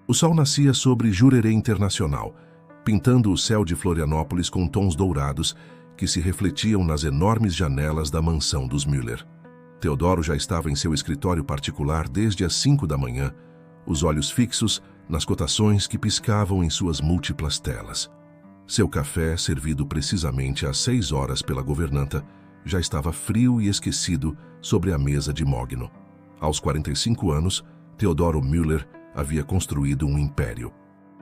O sol nascia sobre Jurerê Internacional, pintando o céu de Florianópolis com tons dourados que se refletiam nas enormes janelas da mansão dos Müller. Teodoro já estava em seu escritório particular desde as 5 da manhã, os olhos fixos nas cotações que piscavam em suas múltiplas telas. Seu café, servido precisamente às 6 horas pela governanta, já estava frio e esquecido sobre a mesa de mogno. Aos 45 anos, Teodoro Müller havia construído um império.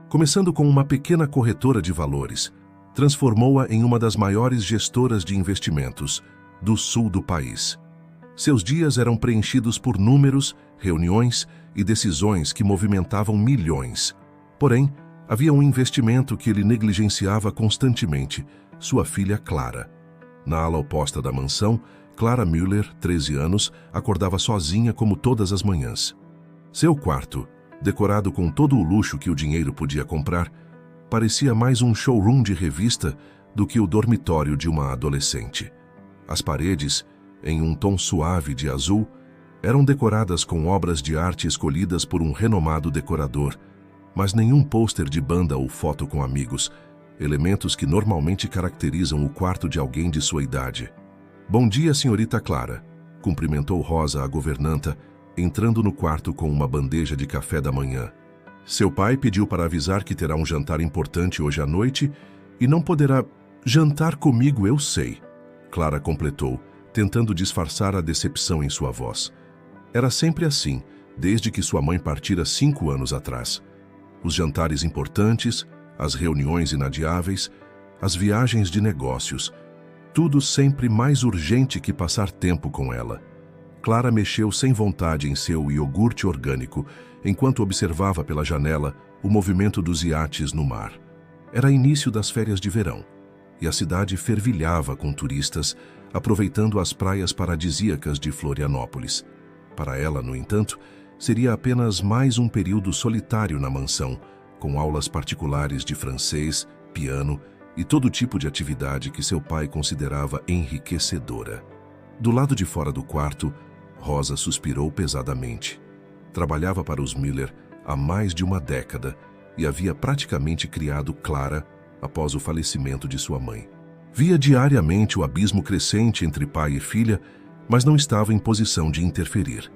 Começando com uma pequena corretora de valores, transformou-a em uma das maiores gestoras de investimentos do sul do país. Seus dias eram preenchidos por números, reuniões e decisões que movimentavam milhões. Porém, havia um investimento que ele negligenciava constantemente: sua filha Clara. Na ala oposta da mansão, Clara Müller, 13 anos, acordava sozinha como todas as manhãs. Seu quarto, decorado com todo o luxo que o dinheiro podia comprar, parecia mais um showroom de revista do que o dormitório de uma adolescente. As paredes, em um tom suave de azul, eram decoradas com obras de arte escolhidas por um renomado decorador, mas nenhum pôster de banda ou foto com amigos, elementos que normalmente caracterizam o quarto de alguém de sua idade. "Bom dia, senhorita Clara", cumprimentou Rosa a governanta, entrando no quarto com uma bandeja de café da manhã. "Seu pai pediu para avisar que terá um jantar importante hoje à noite e não poderá jantar comigo, eu sei", Clara completou, tentando disfarçar a decepção em sua voz. Era sempre assim, desde que sua mãe partira 5 anos atrás. Os jantares importantes, as reuniões inadiáveis, as viagens de negócios, tudo sempre mais urgente que passar tempo com ela. Clara mexeu sem vontade em seu iogurte orgânico, enquanto observava pela janela o movimento dos iates no mar. Era início das férias de verão, e a cidade fervilhava com turistas, aproveitando as praias paradisíacas de Florianópolis. Para ela, no entanto, seria apenas mais um período solitário na mansão, com aulas particulares de francês, piano e todo tipo de atividade que seu pai considerava enriquecedora. Do lado de fora do quarto, Rosa suspirou pesadamente. Trabalhava para os Müller há mais de uma década e havia praticamente criado Clara após o falecimento de sua mãe. Via diariamente o abismo crescente entre pai e filha, mas não estava em posição de interferir.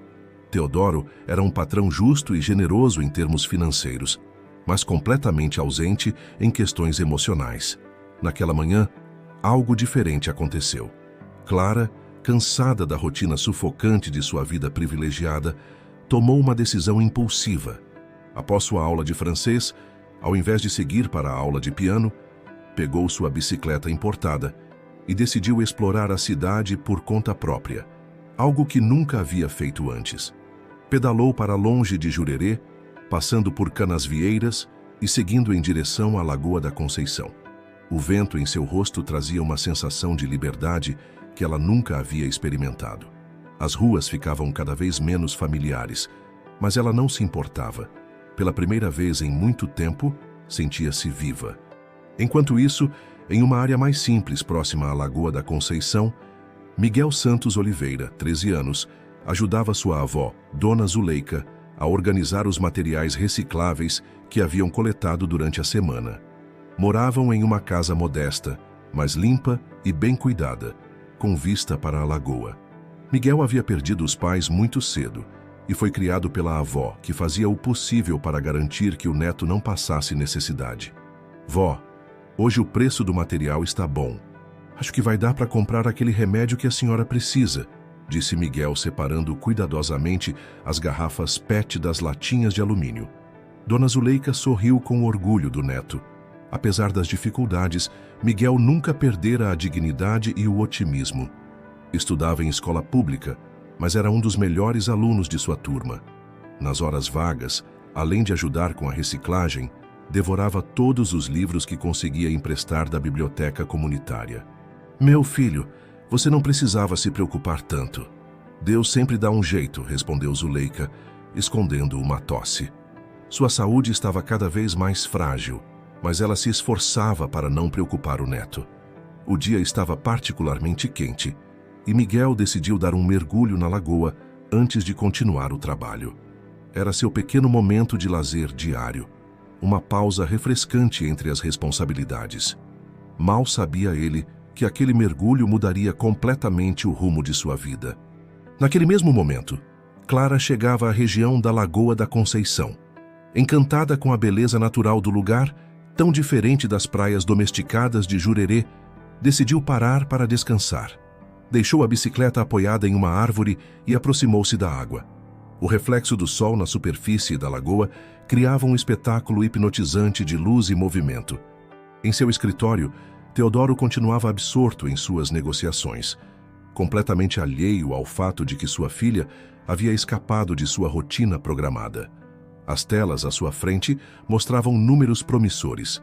Teodoro era um patrão justo e generoso em termos financeiros, mas completamente ausente em questões emocionais. Naquela manhã, algo diferente aconteceu. Clara, cansada da rotina sufocante de sua vida privilegiada, tomou uma decisão impulsiva. Após sua aula de francês, ao invés de seguir para a aula de piano, pegou sua bicicleta importada e decidiu explorar a cidade por conta própria, algo que nunca havia feito antes. Pedalou para longe de Jurerê, passando por Canasvieiras e seguindo em direção à Lagoa da Conceição. O vento em seu rosto trazia uma sensação de liberdade que ela nunca havia experimentado. As ruas ficavam cada vez menos familiares, mas ela não se importava. Pela primeira vez em muito tempo, sentia-se viva. Enquanto isso, em uma área mais simples próxima à Lagoa da Conceição, Miguel Santos Oliveira, 13 anos, ajudava sua avó, Dona Zuleika, a organizar os materiais recicláveis que haviam coletado durante a semana. Moravam em uma casa modesta, mas limpa e bem cuidada, com vista para a lagoa. Miguel havia perdido os pais muito cedo e foi criado pela avó, que fazia o possível para garantir que o neto não passasse necessidade. "Vó, hoje o preço do material está bom. Acho que vai dar para comprar aquele remédio que a senhora precisa", disse Miguel, separando cuidadosamente as garrafas PET das latinhas de alumínio. Dona Zuleika sorriu com orgulho do neto. Apesar das dificuldades, Miguel nunca perdera a dignidade e o otimismo. Estudava em escola pública, mas era um dos melhores alunos de sua turma. Nas horas vagas, além de ajudar com a reciclagem, devorava todos os livros que conseguia emprestar da biblioteca comunitária. "Meu filho, você não precisava se preocupar tanto. Deus sempre dá um jeito", respondeu Zuleika, escondendo uma tosse. Sua saúde estava cada vez mais frágil, mas ela se esforçava para não preocupar o neto. O dia estava particularmente quente e Miguel decidiu dar um mergulho na lagoa antes de continuar o trabalho. era seu pequeno momento de lazer diário, uma pausa refrescante entre as responsabilidades. Mal sabia ele que aquele mergulho mudaria completamente o rumo de sua vida. Naquele mesmo momento, Clara chegava à região da Lagoa da Conceição. Encantada com a beleza natural do lugar, tão diferente das praias domesticadas de Jurerê, decidiu parar para descansar. Deixou a bicicleta apoiada em uma árvore e aproximou-se da água. O reflexo do sol na superfície da lagoa criava um espetáculo hipnotizante de luz e movimento. Em seu escritório, Teodoro continuava absorto em suas negociações, completamente alheio ao fato de que sua filha havia escapado de sua rotina programada. As telas à sua frente mostravam números promissores.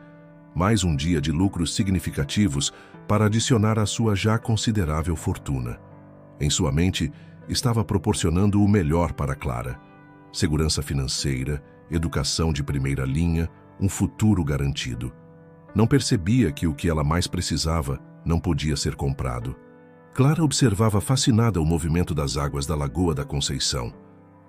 Mais um dia de lucros significativos para adicionar à sua já considerável fortuna. Em sua mente, estava proporcionando o melhor para Clara: segurança financeira, educação de primeira linha, um futuro garantido. Não percebia que o que ela mais precisava não podia ser comprado. Clara observava fascinada o movimento das águas da Lagoa da Conceição.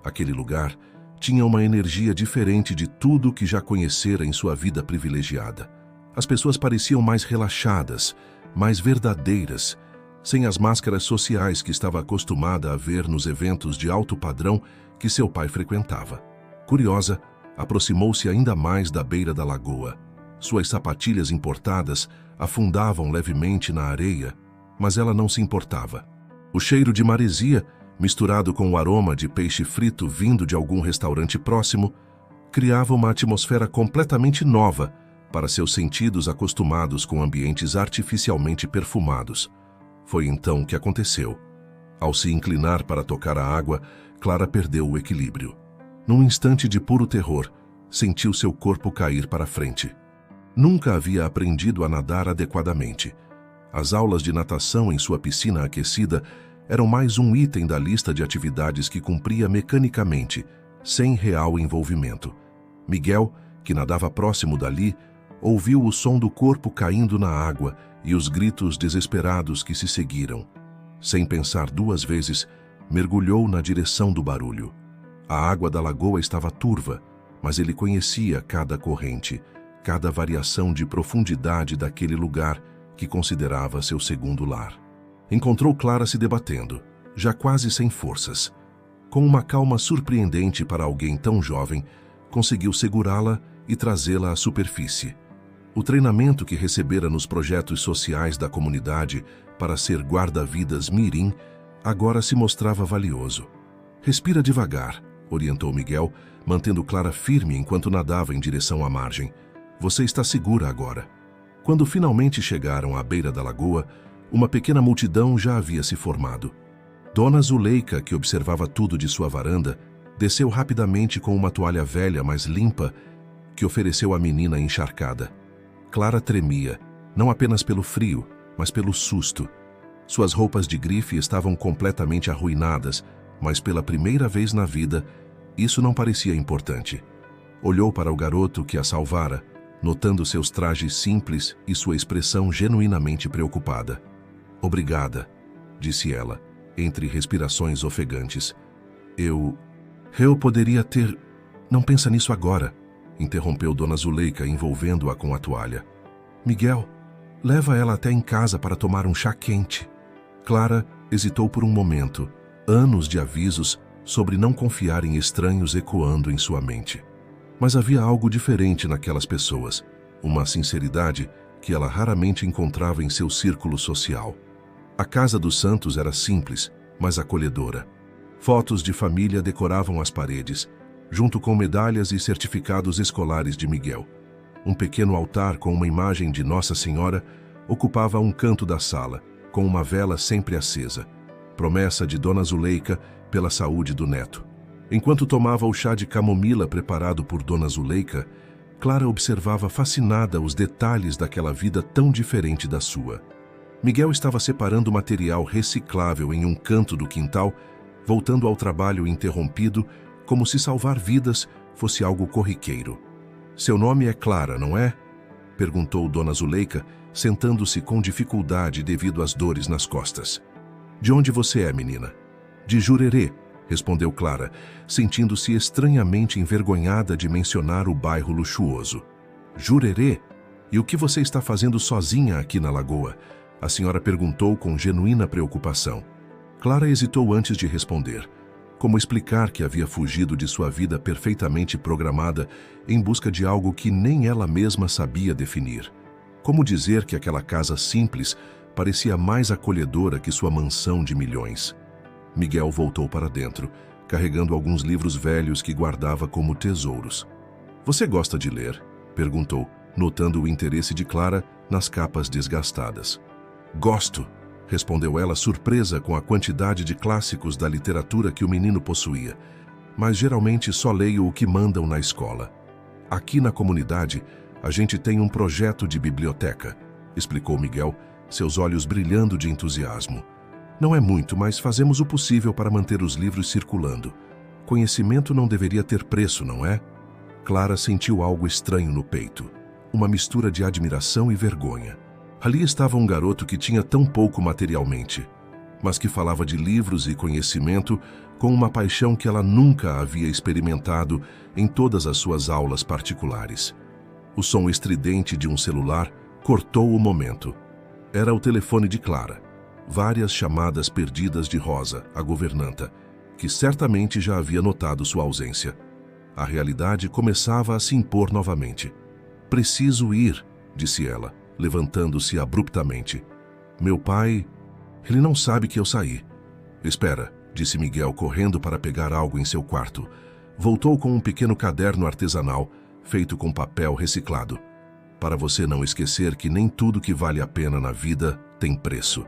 Aquele lugar tinha uma energia diferente de tudo que já conhecera em sua vida privilegiada. As pessoas pareciam mais relaxadas, mais verdadeiras, sem as máscaras sociais que estava acostumada a ver nos eventos de alto padrão que seu pai frequentava. Curiosa, aproximou-se ainda mais da beira da lagoa. Suas sapatilhas importadas afundavam levemente na areia, mas ela não se importava. O cheiro de maresia, misturado com o aroma de peixe frito vindo de algum restaurante próximo, criava uma atmosfera completamente nova para seus sentidos acostumados com ambientes artificialmente perfumados. Foi então que aconteceu. Ao se inclinar para tocar a água, Clara perdeu o equilíbrio. Num instante de puro terror, sentiu seu corpo cair para frente. Nunca havia aprendido a nadar adequadamente. As aulas de natação em sua piscina aquecida eram mais um item da lista de atividades que cumpria mecanicamente, sem real envolvimento. Miguel, que nadava próximo dali, ouviu o som do corpo caindo na água e os gritos desesperados que se seguiram. Sem pensar duas vezes, mergulhou na direção do barulho. A água da lagoa estava turva, mas ele conhecia cada corrente, cada variação de profundidade daquele lugar que considerava seu segundo lar. Encontrou Clara se debatendo, já quase sem forças. Com uma calma surpreendente para alguém tão jovem, conseguiu segurá-la e trazê-la à superfície. O treinamento que recebera nos projetos sociais da comunidade para ser guarda-vidas mirim agora se mostrava valioso. Respira devagar, orientou Miguel, mantendo Clara firme enquanto nadava em direção à margem. Você está segura agora. Quando finalmente chegaram à beira da lagoa, uma pequena multidão já havia se formado. Dona Zuleika, que observava tudo de sua varanda, desceu rapidamente com uma toalha velha, mas limpa, que ofereceu à menina encharcada. Clara tremia, não apenas pelo frio, mas pelo susto. Suas roupas de grife estavam completamente arruinadas, mas pela primeira vez na vida, isso não parecia importante. Olhou para o garoto que a salvara, notando seus trajes simples e sua expressão genuinamente preocupada. Obrigada, disse ela, entre respirações ofegantes. Eu poderia ter... Não pensa nisso agora, interrompeu Dona Zuleika, envolvendo-a com a toalha. Miguel, leva ela até em casa para tomar um chá quente. Clara hesitou por um momento, anos de avisos sobre não confiar em estranhos ecoando em sua mente. Mas havia algo diferente naquelas pessoas, uma sinceridade que ela raramente encontrava em seu círculo social. A casa dos Santos era simples, mas acolhedora. Fotos de família decoravam as paredes, junto com medalhas e certificados escolares de Miguel. Um pequeno altar com uma imagem de Nossa Senhora ocupava um canto da sala, com uma vela sempre acesa, promessa de Dona Zuleika pela saúde do neto. Enquanto tomava o chá de camomila preparado por Dona Zuleika, Clara observava fascinada os detalhes daquela vida tão diferente da sua. Miguel estava separando material reciclável em um canto do quintal, voltando ao trabalho interrompido, como se salvar vidas fosse algo corriqueiro. Seu nome é Clara, não é? Perguntou Dona Zuleika, sentando-se com dificuldade devido às dores nas costas. De onde você é, menina? De Jurerê, respondeu Clara, sentindo-se estranhamente envergonhada de mencionar o bairro luxuoso. Jurerê? E o que você está fazendo sozinha aqui na lagoa? A senhora perguntou com genuína preocupação. Clara hesitou antes de responder. Como explicar que havia fugido de sua vida perfeitamente programada em busca de algo que nem ela mesma sabia definir? Como dizer que aquela casa simples parecia mais acolhedora que sua mansão de milhões? Miguel voltou para dentro, carregando alguns livros velhos que guardava como tesouros. Você gosta de ler? Perguntou, notando o interesse de Clara nas capas desgastadas. Gosto, respondeu ela, surpresa com a quantidade de clássicos da literatura que o menino possuía. Mas geralmente só leio o que mandam na escola. Aqui na comunidade, a gente tem um projeto de biblioteca, explicou Miguel, seus olhos brilhando de entusiasmo. Não é muito, mas fazemos o possível para manter os livros circulando. Conhecimento não deveria ter preço, não é? Clara sentiu algo estranho no peito, uma mistura de admiração e vergonha. Ali estava um garoto que tinha tão pouco materialmente, mas que falava de livros e conhecimento com uma paixão que ela nunca havia experimentado em todas as suas aulas particulares. O som estridente de um celular cortou o momento. Era o telefone de Clara. Várias chamadas perdidas de Rosa, a governanta, que certamente já havia notado sua ausência. A realidade começava a se impor novamente. Preciso ir, disse ela, levantando-se abruptamente. Meu pai... Ele não sabe que eu saí. Espera, disse Miguel, correndo para pegar algo em seu quarto. Voltou com um pequeno caderno artesanal, feito com papel reciclado. Para você não esquecer que nem tudo que vale a pena na vida tem preço.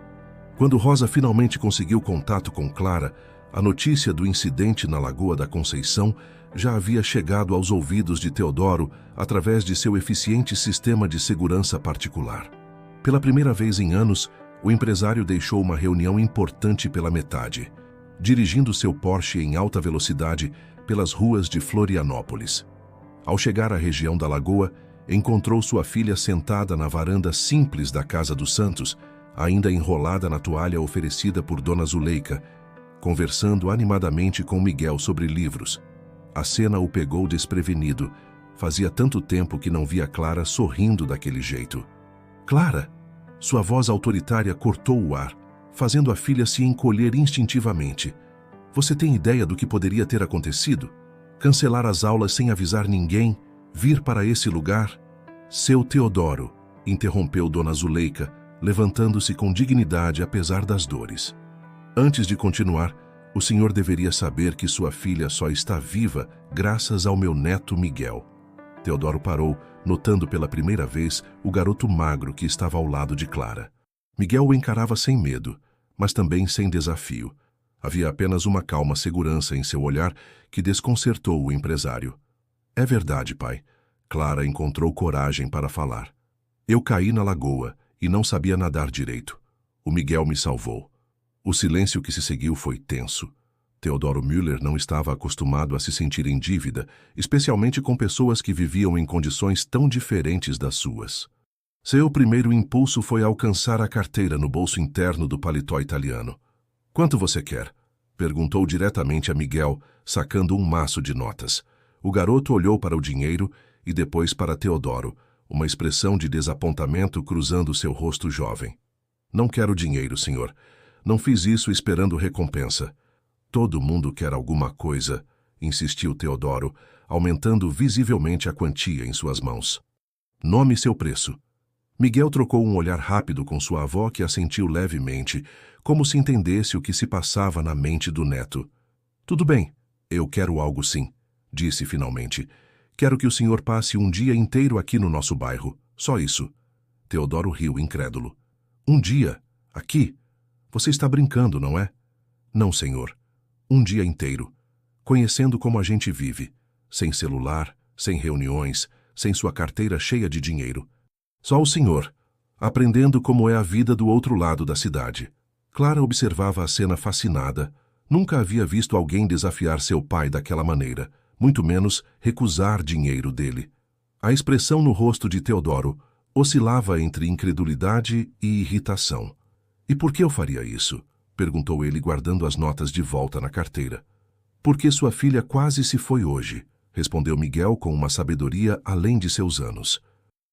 Quando Rosa finalmente conseguiu contato com Clara, a notícia do incidente na Lagoa da Conceição já havia chegado aos ouvidos de Teodoro através de seu eficiente sistema de segurança particular. Pela primeira vez em anos, o empresário deixou uma reunião importante pela metade, dirigindo seu Porsche em alta velocidade pelas ruas de Florianópolis. Ao chegar à região da Lagoa, encontrou sua filha sentada na varanda simples da Casa dos Santos, ainda enrolada na toalha oferecida por Dona Zuleika, conversando animadamente com Miguel sobre livros. A cena o pegou desprevenido. Fazia tanto tempo que não via Clara sorrindo daquele jeito. Clara! Sua voz autoritária cortou o ar, fazendo a filha se encolher instintivamente. Você tem ideia do que poderia ter acontecido? Cancelar as aulas sem avisar ninguém? Vir para esse lugar? Seu Teodoro, interrompeu Dona Zuleika, levantando-se com dignidade apesar das dores. Antes de continuar, o senhor deveria saber que sua filha só está viva graças ao meu neto Miguel. Teodoro parou, notando pela primeira vez o garoto magro que estava ao lado de Clara. Miguel o encarava sem medo, mas também sem desafio. Havia apenas uma calma segurança em seu olhar que desconcertou o empresário. É verdade, pai. Clara encontrou coragem para falar. Eu caí na lagoa e não sabia nadar direito. O Miguel me salvou. O silêncio que se seguiu foi tenso. Teodoro Müller não estava acostumado a se sentir em dívida, especialmente com pessoas que viviam em condições tão diferentes das suas. Seu primeiro impulso foi alcançar a carteira no bolso interno do paletó italiano. Quanto você quer? Perguntou diretamente a Miguel, sacando um maço de notas. O garoto olhou para o dinheiro e depois para Teodoro, uma expressão de desapontamento cruzando seu rosto jovem. Não quero dinheiro, senhor. Não fiz isso esperando recompensa. Todo mundo quer alguma coisa, insistiu Teodoro, aumentando visivelmente a quantia em suas mãos. Nome seu preço. Miguel trocou um olhar rápido com sua avó, que assentiu levemente, como se entendesse o que se passava na mente do neto. Tudo bem, eu quero algo sim, disse finalmente. Quero que o senhor passe um dia inteiro aqui no nosso bairro. Só isso. Teodoro riu, incrédulo. Um dia? Aqui? Você está brincando, não é? Não, senhor. Um dia inteiro. Conhecendo como a gente vive. Sem celular, sem reuniões, sem sua carteira cheia de dinheiro. Só o senhor. Aprendendo como é a vida do outro lado da cidade. Clara observava a cena fascinada. Nunca havia visto alguém desafiar seu pai daquela maneira, muito menos recusar dinheiro dele. A expressão no rosto de Teodoro oscilava entre incredulidade e irritação. E por que eu faria isso? Perguntou ele, guardando as notas de volta na carteira. Porque sua filha quase se foi hoje, respondeu Miguel com uma sabedoria além de seus anos.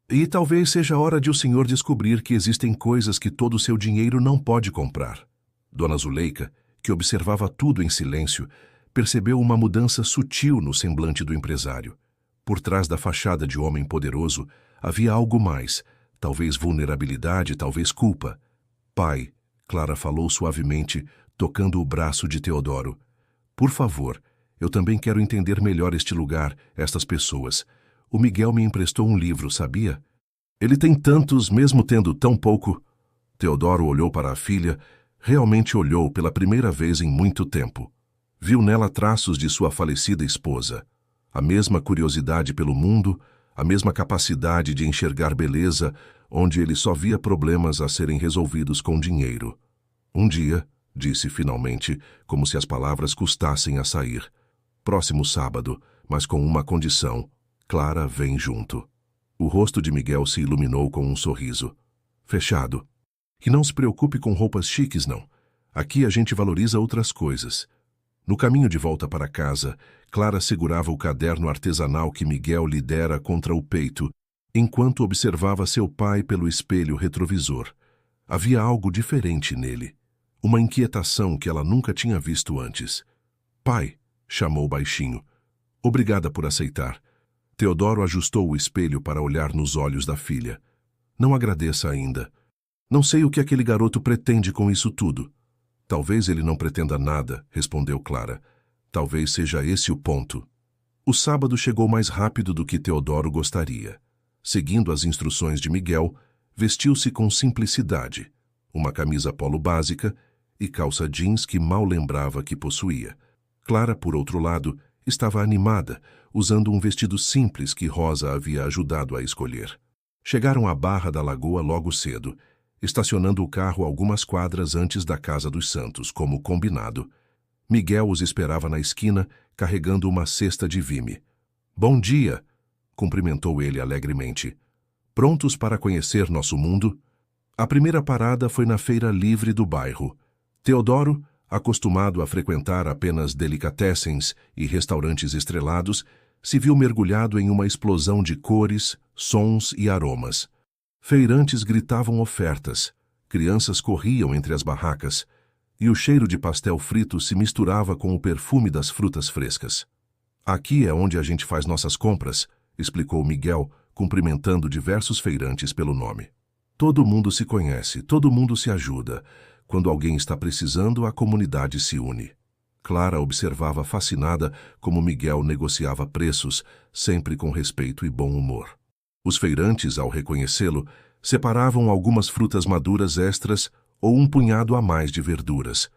E talvez seja hora de o senhor descobrir que existem coisas que todo o seu dinheiro não pode comprar. Dona Zuleika, que observava tudo em silêncio, percebeu uma mudança sutil no semblante do empresário. Por trás da fachada de homem poderoso, havia algo mais, talvez vulnerabilidade, talvez culpa. Pai, Clara falou suavemente, tocando o braço de Teodoro. Por favor, eu também quero entender melhor este lugar, estas pessoas. O Miguel me emprestou um livro, sabia? Ele tem tantos, mesmo tendo tão pouco. Teodoro olhou para a filha, realmente olhou pela primeira vez em muito tempo. Viu nela traços de sua falecida esposa. A mesma curiosidade pelo mundo, a mesma capacidade de enxergar beleza, onde ele só via problemas a serem resolvidos com dinheiro. Um dia, disse finalmente, como se as palavras custassem a sair. Próximo sábado, mas com uma condição. Clara vem junto. O rosto de Miguel se iluminou com um sorriso. Fechado. E não se preocupe com roupas chiques, não. Aqui a gente valoriza outras coisas. No caminho de volta para casa, Clara segurava o caderno artesanal que Miguel lhe dera contra o peito, enquanto observava seu pai pelo espelho retrovisor. Havia algo diferente nele. Uma inquietação que ela nunca tinha visto antes. Pai, chamou baixinho. Obrigada por aceitar. Teodoro ajustou o espelho para olhar nos olhos da filha. Não agradeça ainda. Não sei o que aquele garoto pretende com isso tudo. Talvez ele não pretenda nada, respondeu Clara. Talvez seja esse o ponto. O sábado chegou mais rápido do que Teodoro gostaria. Seguindo as instruções de Miguel, vestiu-se com simplicidade. Uma camisa polo básica e calça jeans que mal lembrava que possuía. Clara, por outro lado, estava animada, usando um vestido simples que Rosa havia ajudado a escolher. Chegaram à barra da lagoa logo cedo, estacionando o carro algumas quadras antes da Casa dos Santos, como combinado. Miguel os esperava na esquina, carregando uma cesta de vime. Bom dia, cumprimentou ele alegremente. Prontos para conhecer nosso mundo? A primeira parada foi na feira livre do bairro. Teodoro, acostumado a frequentar apenas delicatessens e restaurantes estrelados, se viu mergulhado em uma explosão de cores, sons e aromas. Feirantes gritavam ofertas, crianças corriam entre as barracas, e o cheiro de pastel frito se misturava com o perfume das frutas frescas. Aqui é onde a gente faz nossas compras, explicou Miguel, cumprimentando diversos feirantes pelo nome. Todo mundo se conhece, todo mundo se ajuda. Quando alguém está precisando, a comunidade se une. Clara observava fascinada como Miguel negociava preços, sempre com respeito e bom humor. Os feirantes, ao reconhecê-lo, separavam algumas frutas maduras extras ou um punhado a mais de verduras.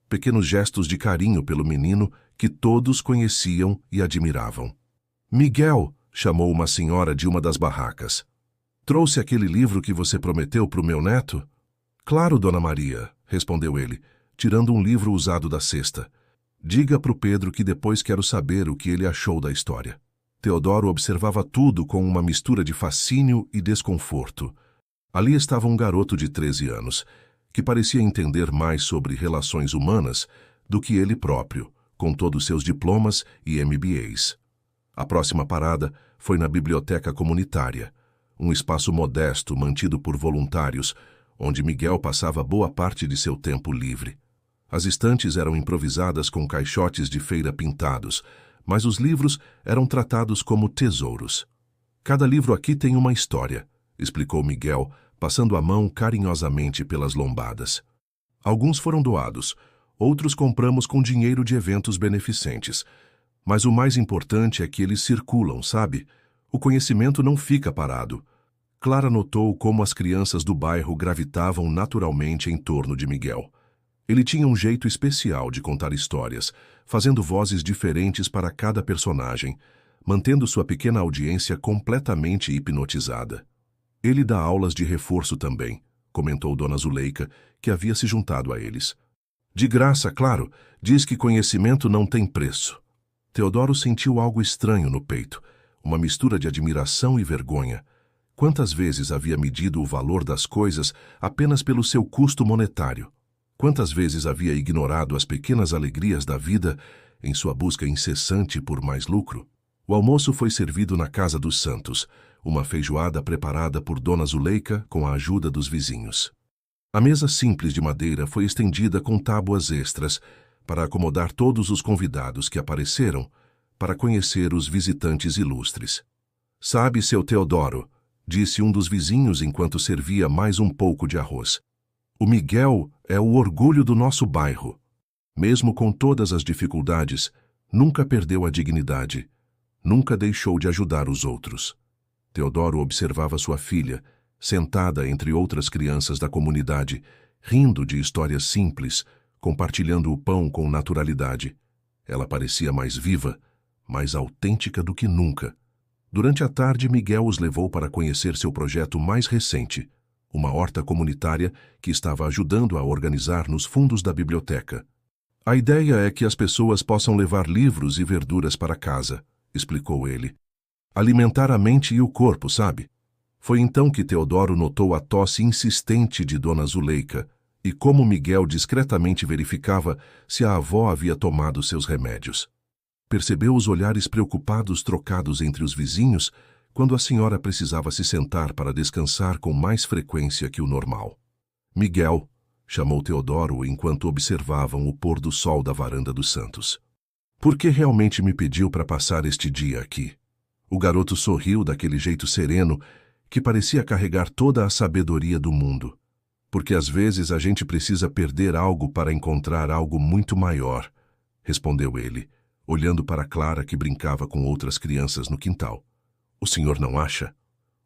Pequenos gestos de carinho pelo menino que todos conheciam e admiravam. Miguel, chamou uma senhora de uma das barracas. Trouxe aquele livro que você prometeu para o meu neto? Claro, Dona Maria, respondeu ele, tirando um livro usado da cesta. Diga para o Pedro que depois quero saber o que ele achou da história. Teodoro observava tudo com uma mistura de fascínio e desconforto. Ali estava um garoto de 13 anos, que parecia entender mais sobre relações humanas do que ele próprio, com todos seus diplomas e MBAs. A próxima parada foi na biblioteca comunitária, um espaço modesto mantido por voluntários, onde Miguel passava boa parte de seu tempo livre. As estantes eram improvisadas com caixotes de feira pintados, mas os livros eram tratados como tesouros. Cada livro aqui tem uma história, explicou Miguel, passando a mão carinhosamente pelas lombadas. Alguns foram doados, outros compramos com dinheiro de eventos beneficentes. Mas o mais importante é que eles circulam, sabe? O conhecimento não fica parado. Clara notou como as crianças do bairro gravitavam naturalmente em torno de Miguel. Ele tinha um jeito especial de contar histórias, fazendo vozes diferentes para cada personagem, mantendo sua pequena audiência completamente hipnotizada. Ele dá aulas de reforço também, comentou Dona Zuleika, que havia se juntado a eles. De graça, claro, diz que conhecimento não tem preço. Teodoro sentiu algo estranho no peito, uma mistura de admiração e vergonha. Quantas vezes havia medido o valor das coisas apenas pelo seu custo monetário? Quantas vezes havia ignorado as pequenas alegrias da vida em sua busca incessante por mais lucro. O almoço foi servido na casa dos Santos, uma feijoada preparada por Dona Zuleika com a ajuda dos vizinhos. A mesa simples de madeira foi estendida com tábuas extras para acomodar todos os convidados que apareceram para conhecer os visitantes ilustres. "Sabe, seu Teodoro", disse um dos vizinhos enquanto servia mais um pouco de arroz, "o Miguel é o orgulho do nosso bairro. Mesmo com todas as dificuldades, nunca perdeu a dignidade, nunca deixou de ajudar os outros." Teodoro observava sua filha, sentada entre outras crianças da comunidade, rindo de histórias simples, compartilhando o pão com naturalidade. Ela parecia mais viva, mais autêntica do que nunca. Durante a tarde, Miguel os levou para conhecer seu projeto mais recente, uma horta comunitária que estava ajudando a organizar nos fundos da biblioteca. "A ideia é que as pessoas possam levar livros e verduras para casa", explicou ele. "Alimentar a mente e o corpo, sabe?" Foi então que Teodoro notou a tosse insistente de Dona Zuleika e como Miguel discretamente verificava se a avó havia tomado seus remédios. Percebeu os olhares preocupados trocados entre os vizinhos quando a senhora precisava se sentar para descansar com mais frequência que o normal. "Miguel", chamou Teodoro enquanto observavam o pôr do sol da varanda dos Santos. "Por que realmente me pediu para passar este dia aqui?" O garoto sorriu daquele jeito sereno que parecia carregar toda a sabedoria do mundo. "Porque às vezes a gente precisa perder algo para encontrar algo muito maior", respondeu ele, olhando para Clara que brincava com outras crianças no quintal. "O senhor não acha?"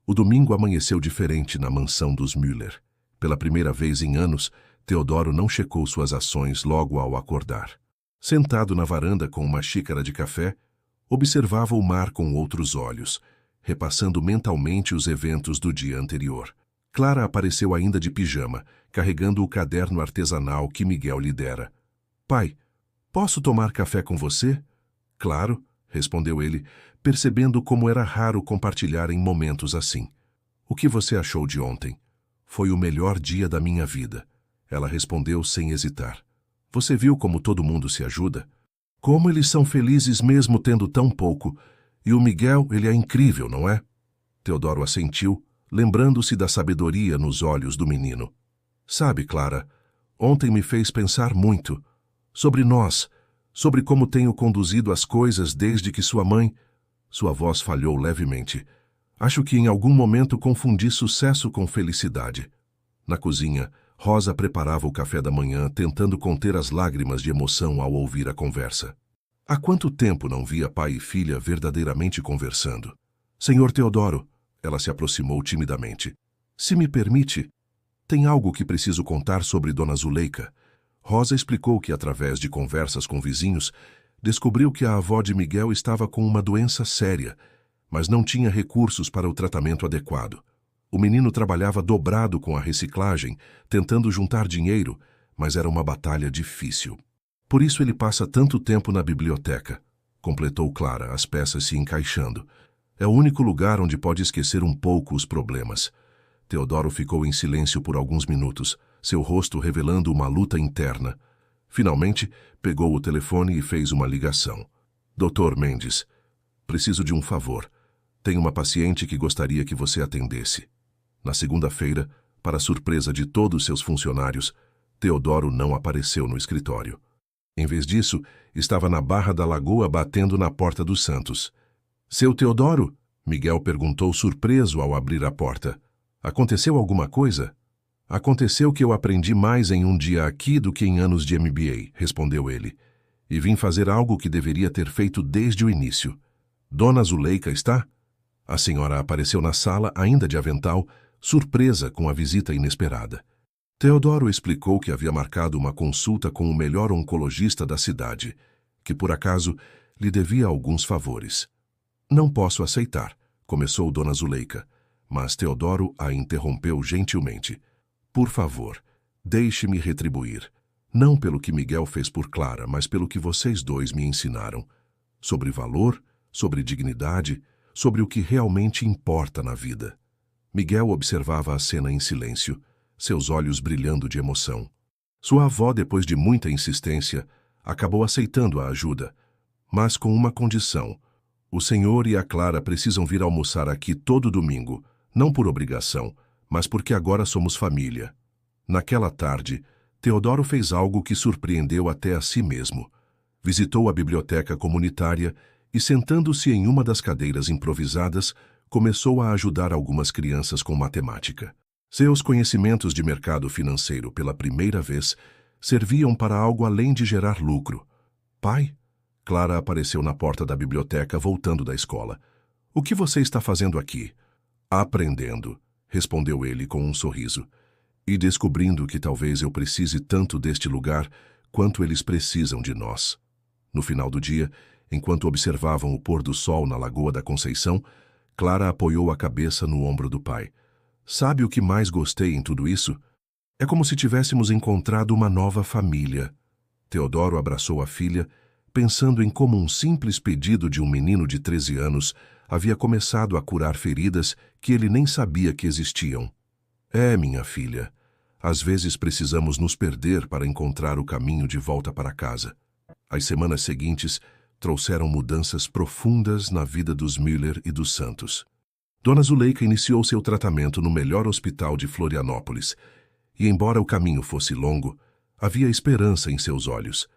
O domingo amanheceu diferente na mansão dos Müller. Pela primeira vez em anos, Teodoro não checou suas ações logo ao acordar. Sentado na varanda com uma xícara de café, observava o mar com outros olhos, repassando mentalmente os eventos do dia anterior. Clara apareceu ainda de pijama, carregando o caderno artesanal que Miguel lhe dera. "Pai, posso tomar café com você?" "Claro", respondeu ele, percebendo como era raro compartilhar em momentos assim. "O que você achou de ontem?" "Foi o melhor dia da minha vida", ela respondeu sem hesitar. "Você viu como todo mundo se ajuda? Como eles são felizes mesmo tendo tão pouco. E o Miguel, ele é incrível, não é?" Teodoro assentiu, lembrando-se da sabedoria nos olhos do menino. "Sabe, Clara, ontem me fez pensar muito sobre nós, sobre como tenho conduzido as coisas desde que sua mãe..." Sua voz falhou levemente. "Acho que em algum momento confundi sucesso com felicidade." Na cozinha, Rosa preparava o café da manhã, tentando conter as lágrimas de emoção ao ouvir a conversa. Há quanto tempo não via pai e filha verdadeiramente conversando? "Senhor Teodoro", ela se aproximou timidamente. "Se me permite, tem algo que preciso contar sobre Dona Zuleika." Rosa explicou que, através de conversas com vizinhos, descobriu que a avó de Miguel estava com uma doença séria, mas não tinha recursos para o tratamento adequado. O menino trabalhava dobrado com a reciclagem, tentando juntar dinheiro, mas era uma batalha difícil. "Por isso ele passa tanto tempo na biblioteca", completou Clara, as peças se encaixando. "É o único lugar onde pode esquecer um pouco os problemas." Teodoro ficou em silêncio por alguns minutos, seu rosto revelando uma luta interna. Finalmente, pegou o telefone e fez uma ligação. "Dr. Mendes, preciso de um favor. Tenho uma paciente que gostaria que você atendesse." Na segunda-feira, para surpresa de todos seus funcionários, Teodoro não apareceu no escritório. Em vez disso, estava na Barra da Lagoa batendo na porta dos Santos. "Seu Teodoro?" Miguel perguntou surpreso ao abrir a porta. "Aconteceu alguma coisa?" "Aconteceu que eu aprendi mais em um dia aqui do que em anos de MBA", respondeu ele. "E vim fazer algo que deveria ter feito desde o início." "Dona Zuleika está?" A senhora apareceu na sala, ainda de avental, surpresa com a visita inesperada. Teodoro explicou que havia marcado uma consulta com o melhor oncologista da cidade, que por acaso lhe devia alguns favores. "Não posso aceitar", começou Dona Zuleika, mas Teodoro a interrompeu gentilmente. "Por favor, deixe-me retribuir, não pelo que Miguel fez por Clara, mas pelo que vocês dois me ensinaram. Sobre valor, sobre dignidade, sobre o que realmente importa na vida." Miguel observava a cena em silêncio, seus olhos brilhando de emoção. Sua avó, depois de muita insistência, acabou aceitando a ajuda, mas com uma condição. O senhor e a Clara precisam vir almoçar aqui todo domingo, não por obrigação, mas porque agora somos família. Naquela tarde, Teodoro fez algo que surpreendeu até a si mesmo. Visitou a biblioteca comunitária e, sentando-se em uma das cadeiras improvisadas, começou a ajudar algumas crianças com matemática. Seus conhecimentos de mercado financeiro, pela primeira vez, serviam para algo além de gerar lucro. Pai? Clara apareceu na porta da biblioteca voltando da escola. O que você está fazendo aqui? Aprendendo, respondeu ele com um sorriso. E descobrindo que talvez eu precise tanto deste lugar quanto eles precisam de nós. No final do dia, enquanto observavam o pôr do sol na Lagoa da Conceição, Clara apoiou a cabeça no ombro do pai. Sabe o que mais gostei em tudo isso? É como se tivéssemos encontrado uma nova família. Teodoro abraçou a filha, pensando em como um simples pedido de um menino de 13 anos havia começado a curar feridas que ele nem sabia que existiam. É, minha filha, às vezes precisamos nos perder para encontrar o caminho de volta para casa. As semanas seguintes trouxeram mudanças profundas na vida dos Müller e dos Santos. Dona Zuleika iniciou seu tratamento no melhor hospital de Florianópolis, e embora o caminho fosse longo, havia esperança em seus olhos.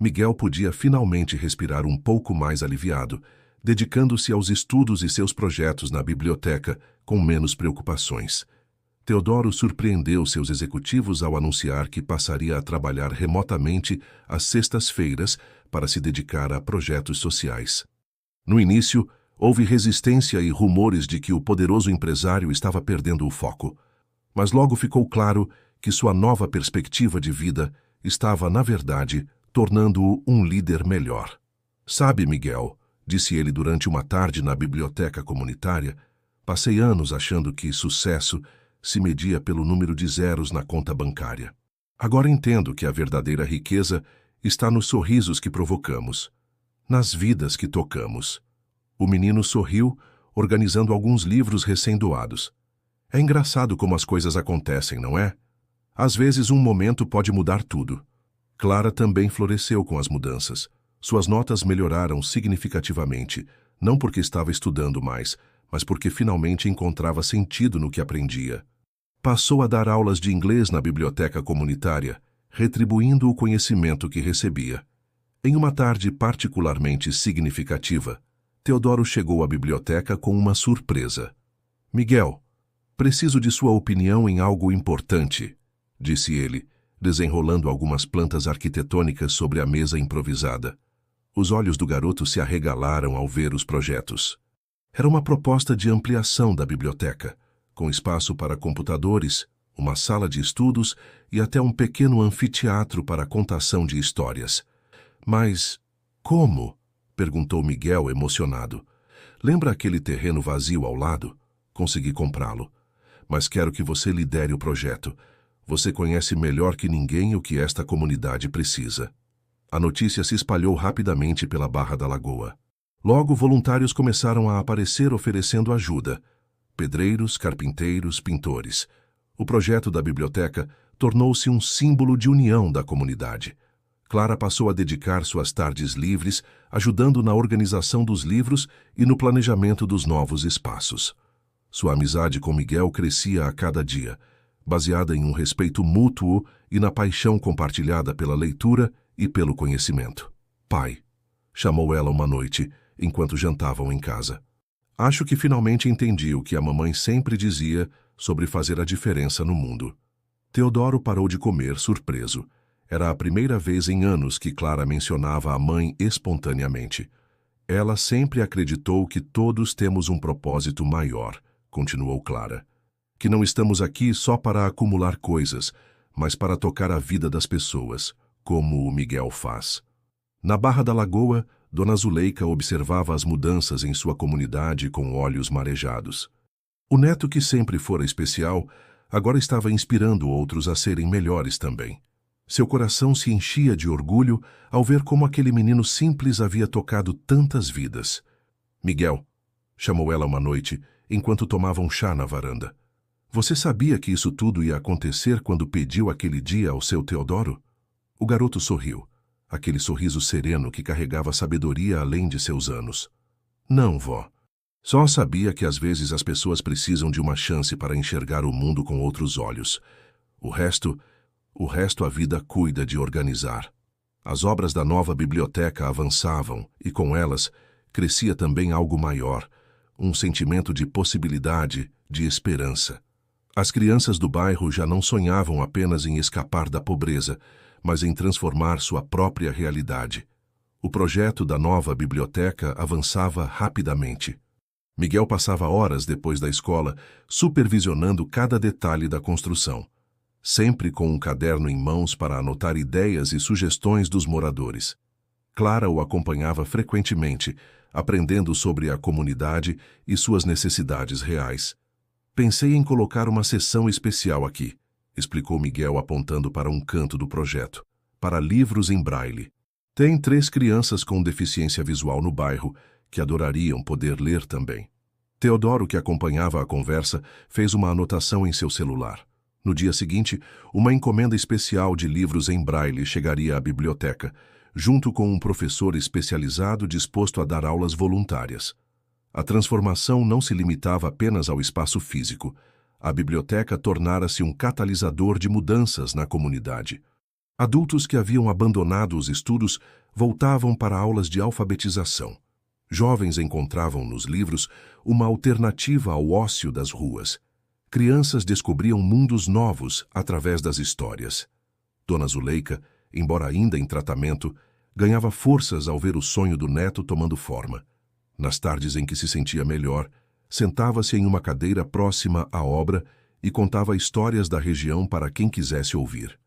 Miguel podia finalmente respirar um pouco mais aliviado, dedicando-se aos estudos e seus projetos na biblioteca com menos preocupações. Teodoro surpreendeu seus executivos ao anunciar que passaria a trabalhar remotamente às sextas-feiras para se dedicar a projetos sociais. No início, houve resistência e rumores de que o poderoso empresário estava perdendo o foco. Mas logo ficou claro que sua nova perspectiva de vida estava, na verdade, tornando-o um líder melhor. Sabe, Miguel, disse ele durante uma tarde na biblioteca comunitária, passei anos achando que sucesso se media pelo número de zeros na conta bancária. Agora entendo que a verdadeira riqueza está nos sorrisos que provocamos, nas vidas que tocamos. O menino sorriu, organizando alguns livros recém-doados. É engraçado como as coisas acontecem, não é? Às vezes um momento pode mudar tudo. Clara também floresceu com as mudanças. Suas notas melhoraram significativamente, não porque estava estudando mais, mas porque finalmente encontrava sentido no que aprendia. Passou a dar aulas de inglês na biblioteca comunitária, retribuindo o conhecimento que recebia. Em uma tarde particularmente significativa, Teodoro chegou à biblioteca com uma surpresa. Miguel, preciso de sua opinião em algo importante, disse ele, desenrolando algumas plantas arquitetônicas sobre a mesa improvisada. Os olhos do garoto se arregalaram ao ver os projetos. Era uma proposta de ampliação da biblioteca, com espaço para computadores, uma sala de estudos e até um pequeno anfiteatro para a contação de histórias. Mas como? Perguntou Miguel emocionado. Lembra aquele terreno vazio ao lado? Consegui comprá-lo. Mas quero que você lidere o projeto. Você conhece melhor que ninguém o que esta comunidade precisa. A notícia se espalhou rapidamente pela Barra da Lagoa. Logo, voluntários começaram a aparecer oferecendo ajuda. Pedreiros, carpinteiros, pintores. O projeto da biblioteca tornou-se um símbolo de união da comunidade. Clara passou a dedicar suas tardes livres, ajudando na organização dos livros e no planejamento dos novos espaços. Sua amizade com Miguel crescia a cada dia, baseada em um respeito mútuo e na paixão compartilhada pela leitura e pelo conhecimento. Pai, chamou ela uma noite, enquanto jantavam em casa. Acho que finalmente entendi o que a mamãe sempre dizia sobre fazer a diferença no mundo. Teodoro parou de comer, surpreso. Era a primeira vez em anos que Clara mencionava a mãe espontaneamente. Ela sempre acreditou que todos temos um propósito maior, continuou Clara. Que não estamos aqui só para acumular coisas, mas para tocar a vida das pessoas, como o Miguel faz. Na Barra da Lagoa, Dona Zuleika observava as mudanças em sua comunidade com olhos marejados. O neto, que sempre fora especial, agora estava inspirando outros a serem melhores também. Seu coração se enchia de orgulho ao ver como aquele menino simples havia tocado tantas vidas. Miguel, chamou ela uma noite, enquanto tomavam chá na varanda. Você sabia que isso tudo ia acontecer quando pediu aquele dia ao seu Teodoro? O garoto sorriu. aquele sorriso sereno que carregava sabedoria além de seus anos. Não, vó. Só sabia que às vezes as pessoas precisam de uma chance para enxergar o mundo com outros olhos. O resto a vida cuida de organizar. As obras da nova biblioteca avançavam e com elas crescia também algo maior, um sentimento de possibilidade, de esperança. As crianças do bairro já não sonhavam apenas em escapar da pobreza, mas em transformar sua própria realidade. O projeto da nova biblioteca avançava rapidamente. Miguel passava horas depois da escola supervisionando cada detalhe da construção, sempre com um caderno em mãos para anotar ideias e sugestões dos moradores. Clara o acompanhava frequentemente, aprendendo sobre a comunidade e suas necessidades reais. Pensei em colocar uma seção especial aqui, explicou Miguel apontando para um canto do projeto, para livros em braille. Tem 3 crianças com deficiência visual no bairro que adorariam poder ler também. Teodoro, que acompanhava a conversa, fez uma anotação em seu celular. No dia seguinte, uma encomenda especial de livros em braille chegaria à biblioteca, junto com um professor especializado disposto a dar aulas voluntárias. A transformação não se limitava apenas ao espaço físico. A biblioteca tornara-se um catalisador de mudanças na comunidade. Adultos que haviam abandonado os estudos voltavam para aulas de alfabetização. Jovens encontravam nos livros uma alternativa ao ócio das ruas. Crianças descobriam mundos novos através das histórias. Dona Zuleika, embora ainda em tratamento, ganhava forças ao ver o sonho do neto tomando forma. Nas tardes em que se sentia melhor, sentava-se em uma cadeira próxima à obra e contava histórias da região para quem quisesse ouvir.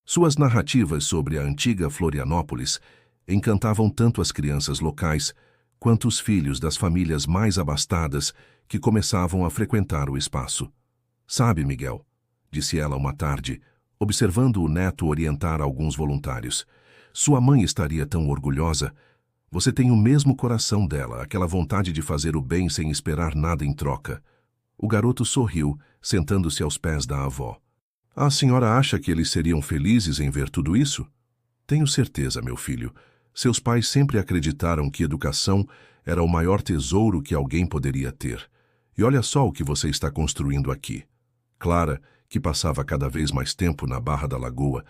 Suas narrativas sobre a antiga Florianópolis encantavam tanto as crianças locais quanto os filhos das famílias mais abastadas que começavam a frequentar o espaço. Sabe, Miguel, disse ela uma tarde, observando o neto orientar alguns voluntários, sua mãe estaria tão orgulhosa. Você tem o mesmo coração dela, aquela vontade de fazer o bem sem esperar nada em troca. O garoto sorriu, sentando-se aos pés da avó. A senhora acha que eles seriam felizes em ver tudo isso? Tenho certeza, meu filho. Seus pais sempre acreditaram que educação era o maior tesouro que alguém poderia ter. E olha só o que você está construindo aqui. Clara, que passava cada vez mais tempo na Barra da Lagoa,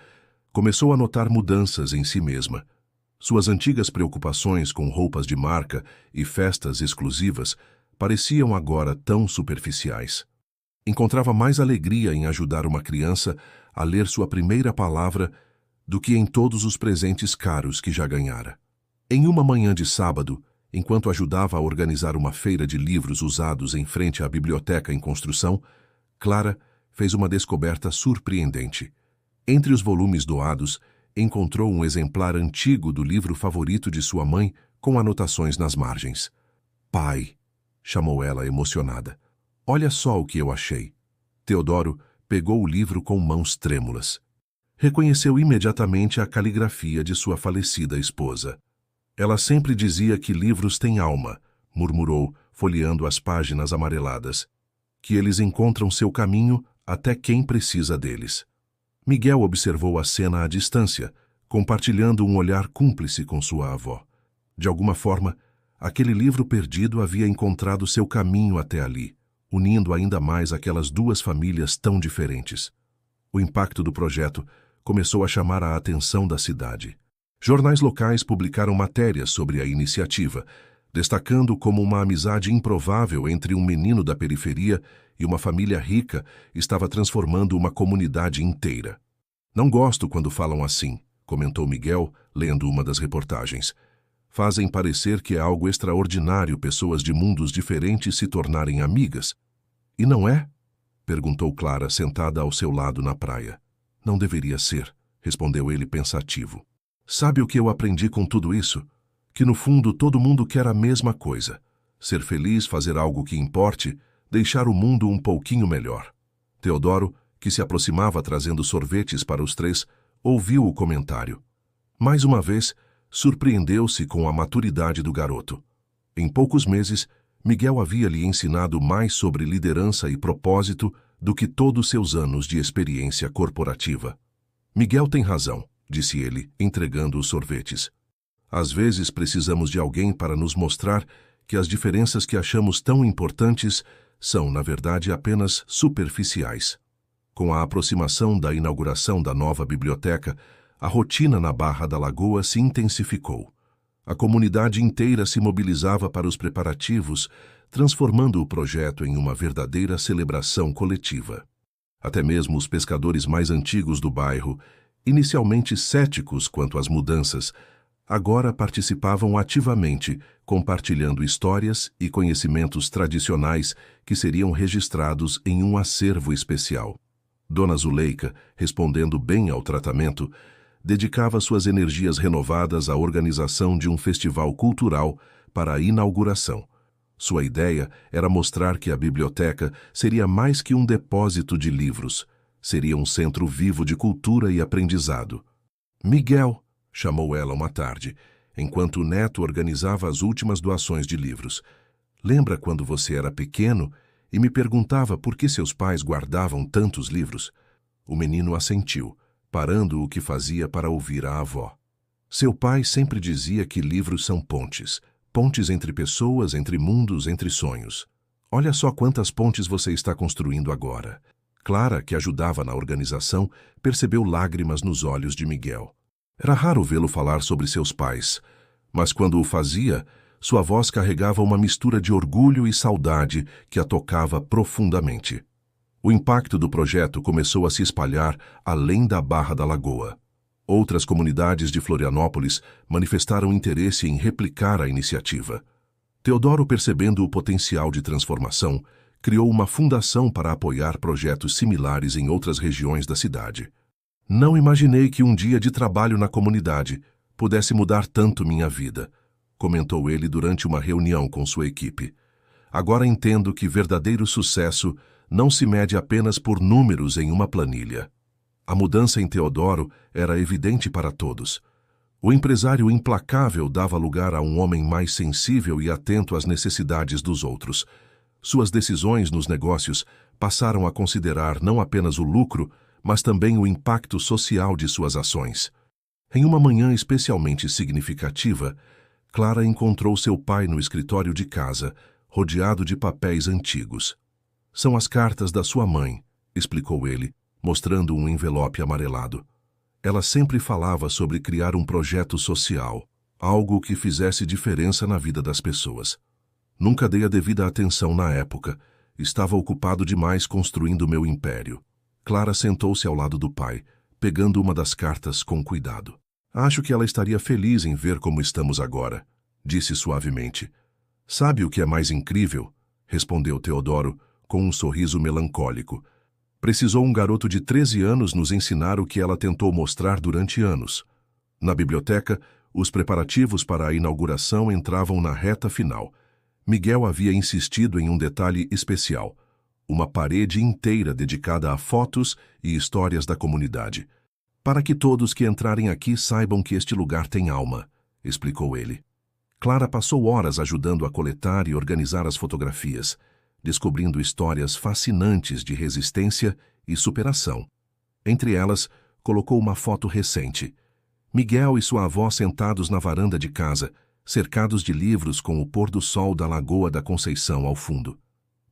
começou a notar mudanças em si mesma. Suas antigas preocupações com roupas de marca e festas exclusivas pareciam agora tão superficiais. Encontrava mais alegria em ajudar uma criança a ler sua primeira palavra do que em todos os presentes caros que já ganhara. Em uma manhã de sábado, enquanto ajudava a organizar uma feira de livros usados em frente à biblioteca em construção, Clara fez uma descoberta surpreendente. Entre os volumes doados, encontrou um exemplar antigo do livro favorito de sua mãe com anotações nas margens. Pai, chamou ela emocionada. Olha só o que eu achei. Teodoro pegou o livro com mãos trêmulas. Reconheceu imediatamente a caligrafia de sua falecida esposa. Ela sempre dizia que livros têm alma, murmurou, folheando as páginas amareladas. Que eles encontram seu caminho até quem precisa deles. Miguel observou a cena à distância, compartilhando um olhar cúmplice com sua avó. De alguma forma, aquele livro perdido havia encontrado seu caminho até ali, unindo ainda mais aquelas 2 famílias tão diferentes. O impacto do projeto começou a chamar a atenção da cidade. Jornais locais publicaram matérias sobre a iniciativa, destacando como uma amizade improvável entre um menino da periferia e uma família rica estava transformando uma comunidade inteira. Não gosto quando falam assim, comentou Miguel, lendo uma das reportagens. Fazem parecer que é algo extraordinário pessoas de mundos diferentes se tornarem amigas. E não é? Perguntou Clara, sentada ao seu lado na praia. Não deveria ser, respondeu ele pensativo. Sabe o que eu aprendi com tudo isso? Que no fundo todo mundo quer a mesma coisa. Ser feliz, fazer algo que importe, deixar o mundo um pouquinho melhor. Teodoro, que se aproximava trazendo sorvetes para os 3, ouviu o comentário. Mais uma vez, surpreendeu-se com a maturidade do garoto. Em poucos meses, Miguel havia lhe ensinado mais sobre liderança e propósito do que todos seus anos de experiência corporativa. Miguel tem razão, disse ele, entregando os sorvetes. Às vezes precisamos de alguém para nos mostrar que as diferenças que achamos tão importantes são, na verdade, apenas superficiais. Com a aproximação da inauguração da nova biblioteca, a rotina na Barra da Lagoa se intensificou. A comunidade inteira se mobilizava para os preparativos, transformando o projeto em uma verdadeira celebração coletiva. Até mesmo os pescadores mais antigos do bairro, inicialmente céticos quanto às mudanças, agora participavam ativamente, compartilhando histórias e conhecimentos tradicionais que seriam registrados em um acervo especial. Dona Zuleika, respondendo bem ao tratamento, dedicava suas energias renovadas à organização de um festival cultural para a inauguração. Sua ideia era mostrar que a biblioteca seria mais que um depósito de livros, seria um centro vivo de cultura e aprendizado. Miguel, chamou ela uma tarde, enquanto o neto organizava as últimas doações de livros. Lembra quando você era pequeno e me perguntava por que seus pais guardavam tantos livros? O menino assentiu, parando o que fazia para ouvir a avó. Seu pai sempre dizia que livros são pontes. Pontes entre pessoas, entre mundos, entre sonhos. Olha só quantas pontes você está construindo agora. Clara, que ajudava na organização, percebeu lágrimas nos olhos de Miguel. Era raro vê-lo falar sobre seus pais, mas quando o fazia, sua voz carregava uma mistura de orgulho e saudade que a tocava profundamente. O impacto do projeto começou a se espalhar além da Barra da Lagoa. Outras comunidades de Florianópolis manifestaram interesse em replicar a iniciativa. Teodoro, percebendo o potencial de transformação, criou uma fundação para apoiar projetos similares em outras regiões da cidade. Não imaginei que um dia de trabalho na comunidade pudesse mudar tanto minha vida, comentou ele durante uma reunião com sua equipe. Agora entendo que verdadeiro sucesso não se mede apenas por números em uma planilha. A mudança em Teodoro era evidente para todos. O empresário implacável dava lugar a um homem mais sensível e atento às necessidades dos outros. Suas decisões nos negócios passaram a considerar não apenas o lucro, mas também o impacto social de suas ações. Em uma manhã especialmente significativa, Clara encontrou seu pai no escritório de casa, rodeado de papéis antigos. São as cartas da sua mãe, explicou ele, mostrando um envelope amarelado. Ela sempre falava sobre criar um projeto social, algo que fizesse diferença na vida das pessoas. Nunca dei a devida atenção na época. Estava ocupado demais construindo meu império. Clara sentou-se ao lado do pai, pegando uma das cartas com cuidado. Acho que ela estaria feliz em ver como estamos agora, disse suavemente. Sabe o que é mais incrível? Respondeu Teodoro, com um sorriso melancólico. Precisou um garoto de 13 anos nos ensinar o que ela tentou mostrar durante anos. Na biblioteca, os preparativos para a inauguração entravam na reta final. Miguel havia insistido em um detalhe especial: uma parede inteira dedicada a fotos e histórias da comunidade. Para que todos que entrarem aqui saibam que este lugar tem alma, explicou ele. Clara passou horas ajudando a coletar e organizar as fotografias, descobrindo histórias fascinantes de resistência e superação. Entre elas, colocou uma foto recente. Miguel e sua avó sentados na varanda de casa, cercados de livros com o pôr do sol da Lagoa da Conceição ao fundo.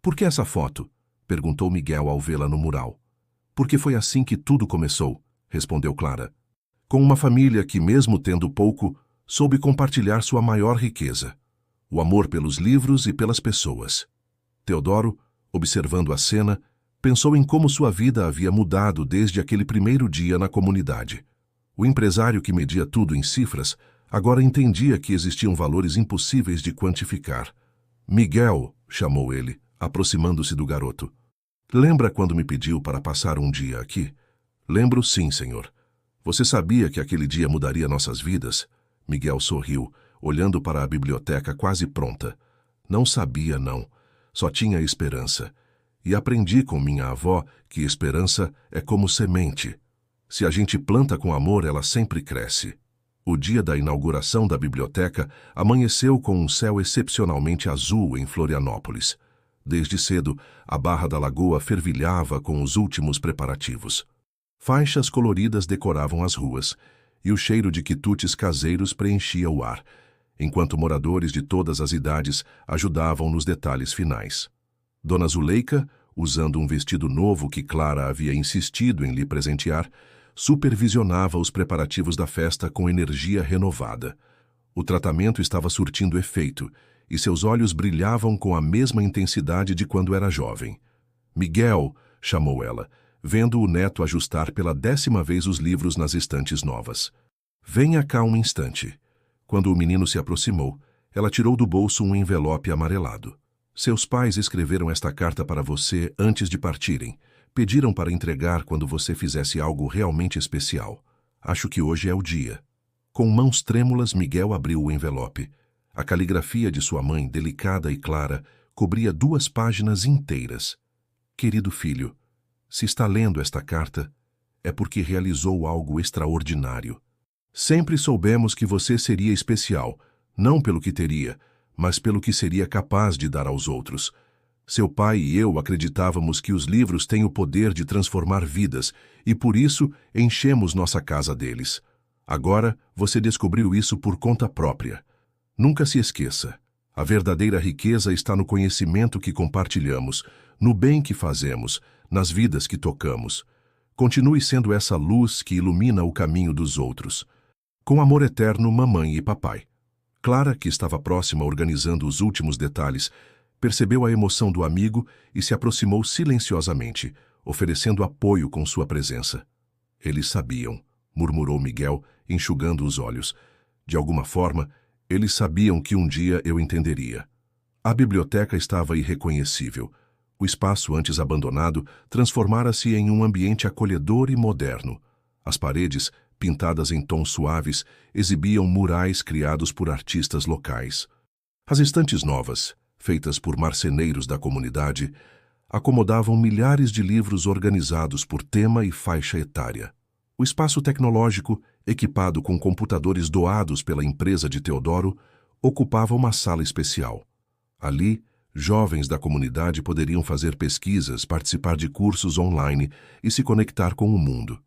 Por que essa foto? Perguntou Miguel ao vê-la no mural. Porque foi assim que tudo começou, respondeu Clara. Com uma família que, mesmo tendo pouco, soube compartilhar sua maior riqueza: o amor pelos livros e pelas pessoas. Teodoro, observando a cena, pensou em como sua vida havia mudado desde aquele primeiro dia na comunidade. O empresário que media tudo em cifras agora entendia que existiam valores impossíveis de quantificar. Miguel, chamou ele, aproximando-se do garoto. Lembra quando me pediu para passar um dia aqui? Lembro sim, senhor. Você sabia que aquele dia mudaria nossas vidas? Miguel sorriu, olhando para a biblioteca quase pronta. Não sabia, não. Só tinha esperança. E aprendi com minha avó que esperança é como semente. Se a gente planta com amor, ela sempre cresce. O dia da inauguração da biblioteca amanheceu com um céu excepcionalmente azul em Florianópolis. Desde cedo, a Barra da Lagoa fervilhava com os últimos preparativos. Faixas coloridas decoravam as ruas, e o cheiro de quitutes caseiros preenchia o ar, enquanto moradores de todas as idades ajudavam nos detalhes finais. Dona Zuleika, usando um vestido novo que Clara havia insistido em lhe presentear, supervisionava os preparativos da festa com energia renovada. O tratamento estava surtindo efeito, e seus olhos brilhavam com a mesma intensidade de quando era jovem. "Miguel", chamou ela, vendo o neto ajustar pela 10ª vez os livros nas estantes novas. "Venha cá um instante." Quando o menino se aproximou, ela tirou do bolso um envelope amarelado. "Seus pais escreveram esta carta para você antes de partirem. Pediram para entregar quando você fizesse algo realmente especial. Acho que hoje é o dia." Com mãos trêmulas, Miguel abriu o envelope. A caligrafia de sua mãe, delicada e clara, cobria 2 páginas inteiras. "Querido filho, se está lendo esta carta, é porque realizou algo extraordinário. Sempre soubemos que você seria especial, não pelo que teria, mas pelo que seria capaz de dar aos outros. Seu pai e eu acreditávamos que os livros têm o poder de transformar vidas e por isso enchemos nossa casa deles. Agora você descobriu isso por conta própria. Nunca se esqueça, a verdadeira riqueza está no conhecimento que compartilhamos, no bem que fazemos, nas vidas que tocamos. Continue sendo essa luz que ilumina o caminho dos outros. Com amor eterno, mamãe e papai." Clara, que estava próxima organizando os últimos detalhes, percebeu a emoção do amigo e se aproximou silenciosamente, oferecendo apoio com sua presença. "Eles sabiam", murmurou Miguel, enxugando os olhos. "De alguma forma, eles sabiam que um dia eu entenderia." A biblioteca estava irreconhecível. O espaço antes abandonado transformara-se em um ambiente acolhedor e moderno. As paredes, pintadas em tons suaves, exibiam murais criados por artistas locais. As estantes novas, feitas por marceneiros da comunidade, acomodavam milhares de livros organizados por tema e faixa etária. O espaço tecnológico, equipado com computadores doados pela empresa de Teodoro, ocupava uma sala especial. Ali, jovens da comunidade poderiam fazer pesquisas, participar de cursos online e se conectar com o mundo.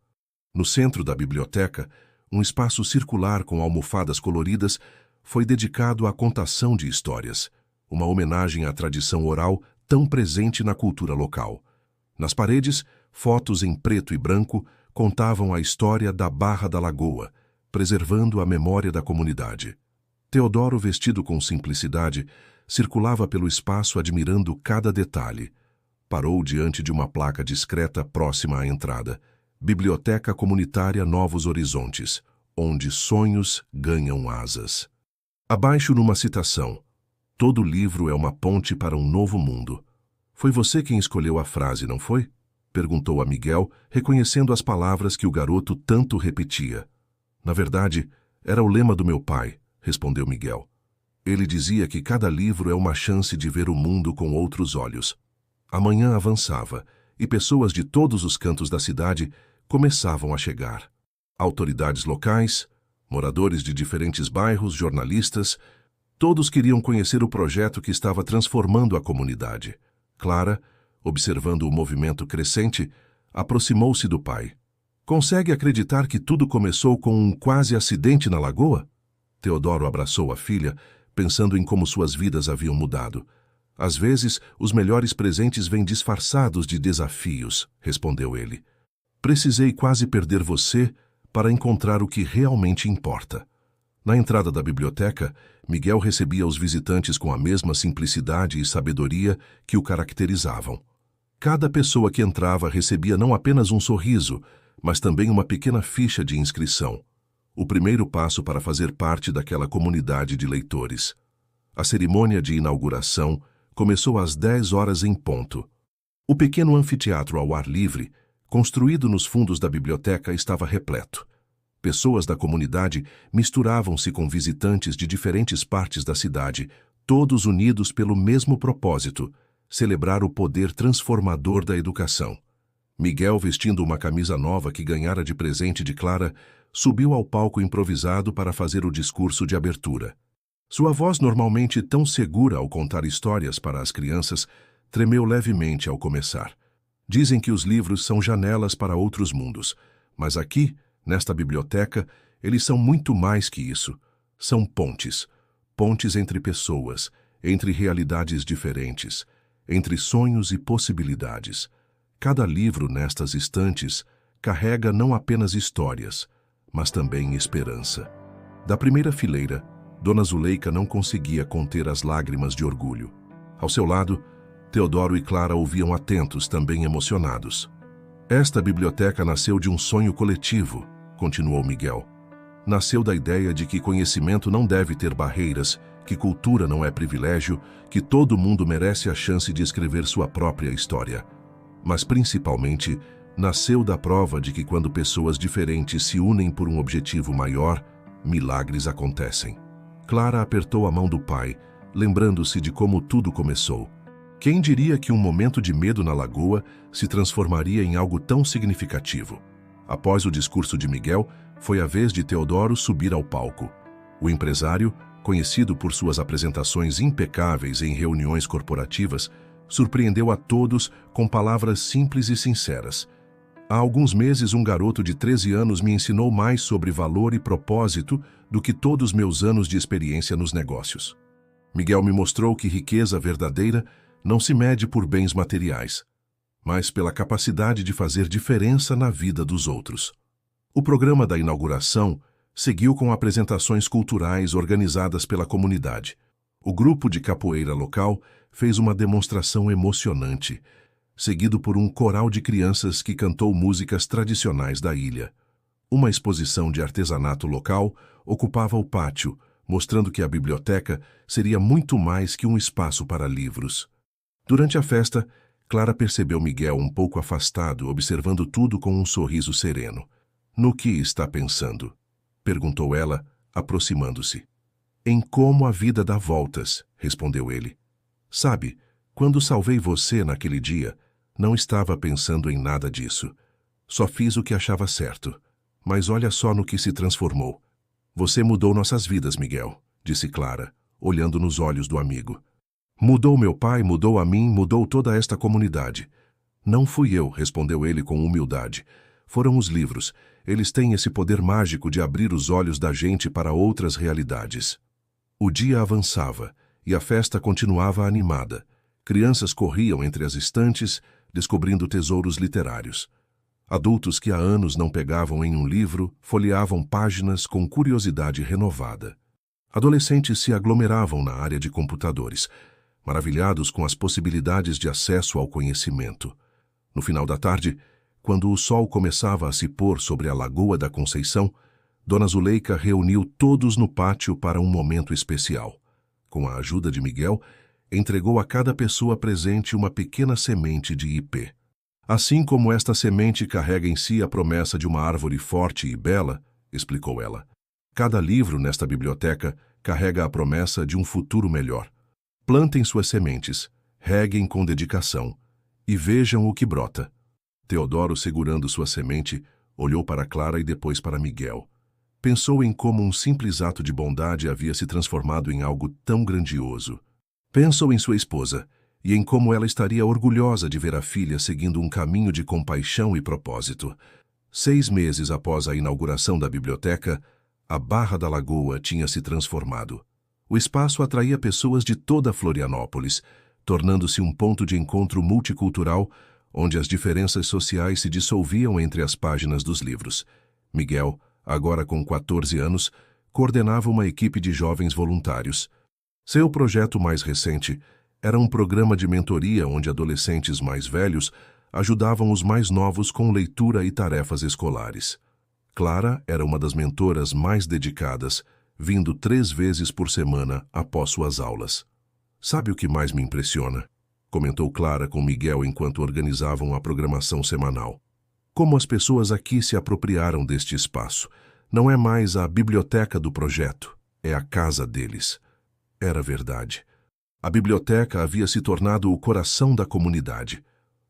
No centro da biblioteca, um espaço circular com almofadas coloridas foi dedicado à contação de histórias, uma homenagem à tradição oral tão presente na cultura local. Nas paredes, fotos em preto e branco contavam a história da Barra da Lagoa, preservando a memória da comunidade. Teodoro, vestido com simplicidade, circulava pelo espaço admirando cada detalhe. Parou diante de uma placa discreta próxima à entrada. Biblioteca Comunitária Novos Horizontes, onde sonhos ganham asas. Abaixo numa citação: "Todo livro é uma ponte para um novo mundo." "Foi você quem escolheu a frase, não foi?" perguntou a Miguel, reconhecendo as palavras que o garoto tanto repetia. "Na verdade, era o lema do meu pai", respondeu Miguel. "Ele dizia que cada livro é uma chance de ver o mundo com outros olhos." A manhã avançava, e pessoas de todos os cantos da cidade começavam a chegar. Autoridades locais, moradores de diferentes bairros, jornalistas, todos queriam conhecer o projeto que estava transformando a comunidade. Clara, observando o movimento crescente, aproximou-se do pai. "Consegue acreditar que tudo começou com um quase acidente na lagoa?" Teodoro abraçou a filha, pensando em como suas vidas haviam mudado. "Às vezes, os melhores presentes vêm disfarçados de desafios", respondeu ele. "Precisei quase perder você para encontrar o que realmente importa." Na entrada da biblioteca, Miguel recebia os visitantes com a mesma simplicidade e sabedoria que o caracterizavam. Cada pessoa que entrava recebia não apenas um sorriso, mas também uma pequena ficha de inscrição. O primeiro passo para fazer parte daquela comunidade de leitores. A cerimônia de inauguração começou às 10 horas em ponto. O pequeno anfiteatro ao ar livre, construído nos fundos da biblioteca, estava repleto. Pessoas da comunidade misturavam-se com visitantes de diferentes partes da cidade, todos unidos pelo mesmo propósito: celebrar o poder transformador da educação. Miguel, vestindo uma camisa nova que ganhara de presente de Clara, subiu ao palco improvisado para fazer o discurso de abertura. Sua voz, normalmente tão segura ao contar histórias para as crianças, tremeu levemente ao começar. "Dizem que os livros são janelas para outros mundos, mas aqui, nesta biblioteca, Eles são muito mais que isso. São pontes. Pontes entre pessoas, entre realidades diferentes, entre sonhos e possibilidades. Cada livro nestas estantes carrega não apenas histórias, mas também esperança. Da primeira fileira, Dona Zuleika não conseguia conter as lágrimas de orgulho. Ao seu lado, Teodoro e Clara ouviam atentos, também emocionados. Esta biblioteca nasceu de um sonho coletivo, continuou Miguel. Nasceu da ideia de que conhecimento não deve ter barreiras, que cultura não é privilégio, que todo mundo merece a chance de escrever sua própria história. Mas, principalmente, nasceu da prova de que quando pessoas diferentes se unem por um objetivo maior, milagres acontecem. Clara apertou a mão do pai, lembrando-se de como tudo começou. Quem diria que um momento de medo na lagoa se transformaria em algo tão significativo? Após o discurso de Miguel, foi a vez de Teodoro subir ao palco. O empresário, conhecido por suas apresentações impecáveis em reuniões corporativas, surpreendeu a todos com palavras simples e sinceras. Há alguns meses, um garoto de 13 anos me ensinou mais sobre valor e propósito do que todos meus anos de experiência nos negócios. Miguel me mostrou que riqueza verdadeira não se mede por bens materiais, mas pela capacidade de fazer diferença na vida dos outros. O programa da inauguração seguiu com apresentações culturais organizadas pela comunidade. O grupo de capoeira local fez uma demonstração emocionante, seguido por um coral de crianças que cantou músicas tradicionais da ilha. Uma exposição de artesanato local ocupava o pátio, mostrando que a biblioteca seria muito mais que um espaço para livros. Durante a festa, Clara percebeu Miguel um pouco afastado, observando tudo com um sorriso sereno. "No que está pensando?" perguntou ela, aproximando-se. "Em como a vida dá voltas", respondeu ele. "Sabe, quando salvei você naquele dia, não estava pensando em nada disso. Só fiz o que achava certo. Mas olha só no que se transformou. Você mudou nossas vidas, Miguel", disse Clara, olhando nos olhos do amigo. "Mudou meu pai, mudou a mim, mudou toda esta comunidade." "Não fui eu", respondeu ele com humildade. "Foram os livros. Eles têm esse poder mágico de abrir os olhos da gente para outras realidades." O dia avançava e a festa continuava animada. Crianças corriam entre as estantes, descobrindo tesouros literários. Adultos que há anos não pegavam em um livro, folheavam páginas com curiosidade renovada. Adolescentes se aglomeravam na área de computadores, maravilhados com as possibilidades de acesso ao conhecimento. No final da tarde, quando o sol começava a se pôr sobre a Lagoa da Conceição, Dona Zuleika reuniu todos no pátio para um momento especial. Com a ajuda de Miguel, entregou a cada pessoa presente uma pequena semente de ipê. "Assim como esta semente carrega em si a promessa de uma árvore forte e bela", explicou ela, "cada livro nesta biblioteca carrega a promessa de um futuro melhor. Plantem suas sementes, reguem com dedicação e vejam o que brota." Teodoro, segurando sua semente, olhou para Clara e depois para Miguel. Pensou em como um simples ato de bondade havia se transformado em algo tão grandioso. Pensou em sua esposa e em como ela estaria orgulhosa de ver a filha seguindo um caminho de compaixão e propósito. 6 meses após a inauguração da biblioteca, a Barra da Lagoa tinha se transformado. O espaço atraía pessoas de toda Florianópolis, tornando-se um ponto de encontro multicultural onde as diferenças sociais se dissolviam entre as páginas dos livros. Miguel, agora com 14 anos, coordenava uma equipe de jovens voluntários. Seu projeto mais recente era um programa de mentoria onde adolescentes mais velhos ajudavam os mais novos com leitura e tarefas escolares. Clara era uma das mentoras mais dedicadas, vindo 3 vezes por semana após suas aulas. "Sabe o que mais me impressiona?", comentou Clara com Miguel enquanto organizavam a programação semanal. "Como as pessoas aqui se apropriaram deste espaço. Não é mais a biblioteca do projeto, é a casa deles." Era verdade. A biblioteca havia se tornado o coração da comunidade.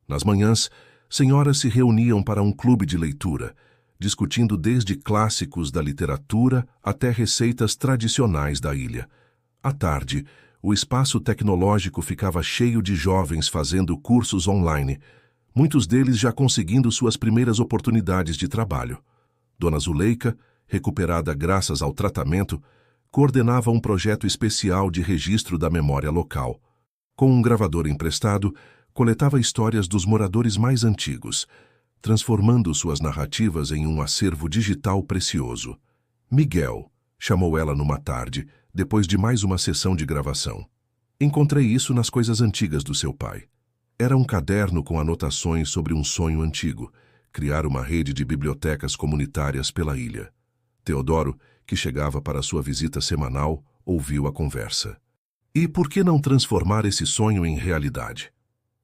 Nas manhãs, senhoras se reuniam para um clube de leitura, discutindo desde clássicos da literatura até receitas tradicionais da ilha. À tarde, o espaço tecnológico ficava cheio de jovens fazendo cursos online, muitos deles já conseguindo suas primeiras oportunidades de trabalho. Dona Zuleika, recuperada graças ao tratamento, coordenava um projeto especial de registro da memória local. Com um gravador emprestado, coletava histórias dos moradores mais antigos, transformando suas narrativas em um acervo digital precioso. Miguel, chamou ela numa tarde, depois de mais uma sessão de gravação. Encontrei isso nas coisas antigas do seu pai. Era um caderno com anotações sobre um sonho antigo, criar uma rede de bibliotecas comunitárias pela ilha. Teodoro, que chegava para sua visita semanal, ouviu a conversa. E por que não transformar esse sonho em realidade?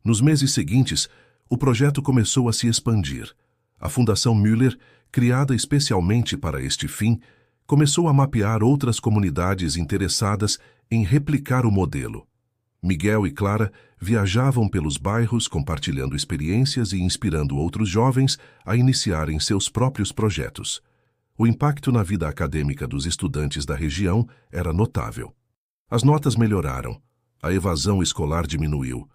Nos meses seguintes, o projeto começou a se expandir. A Fundação Müller, criada especialmente para este fim, começou a mapear outras comunidades interessadas em replicar o modelo. Miguel e Clara viajavam pelos bairros compartilhando experiências e inspirando outros jovens a iniciarem seus próprios projetos. O impacto na vida acadêmica dos estudantes da região era notável. As notas melhoraram, a evasão escolar diminuiu,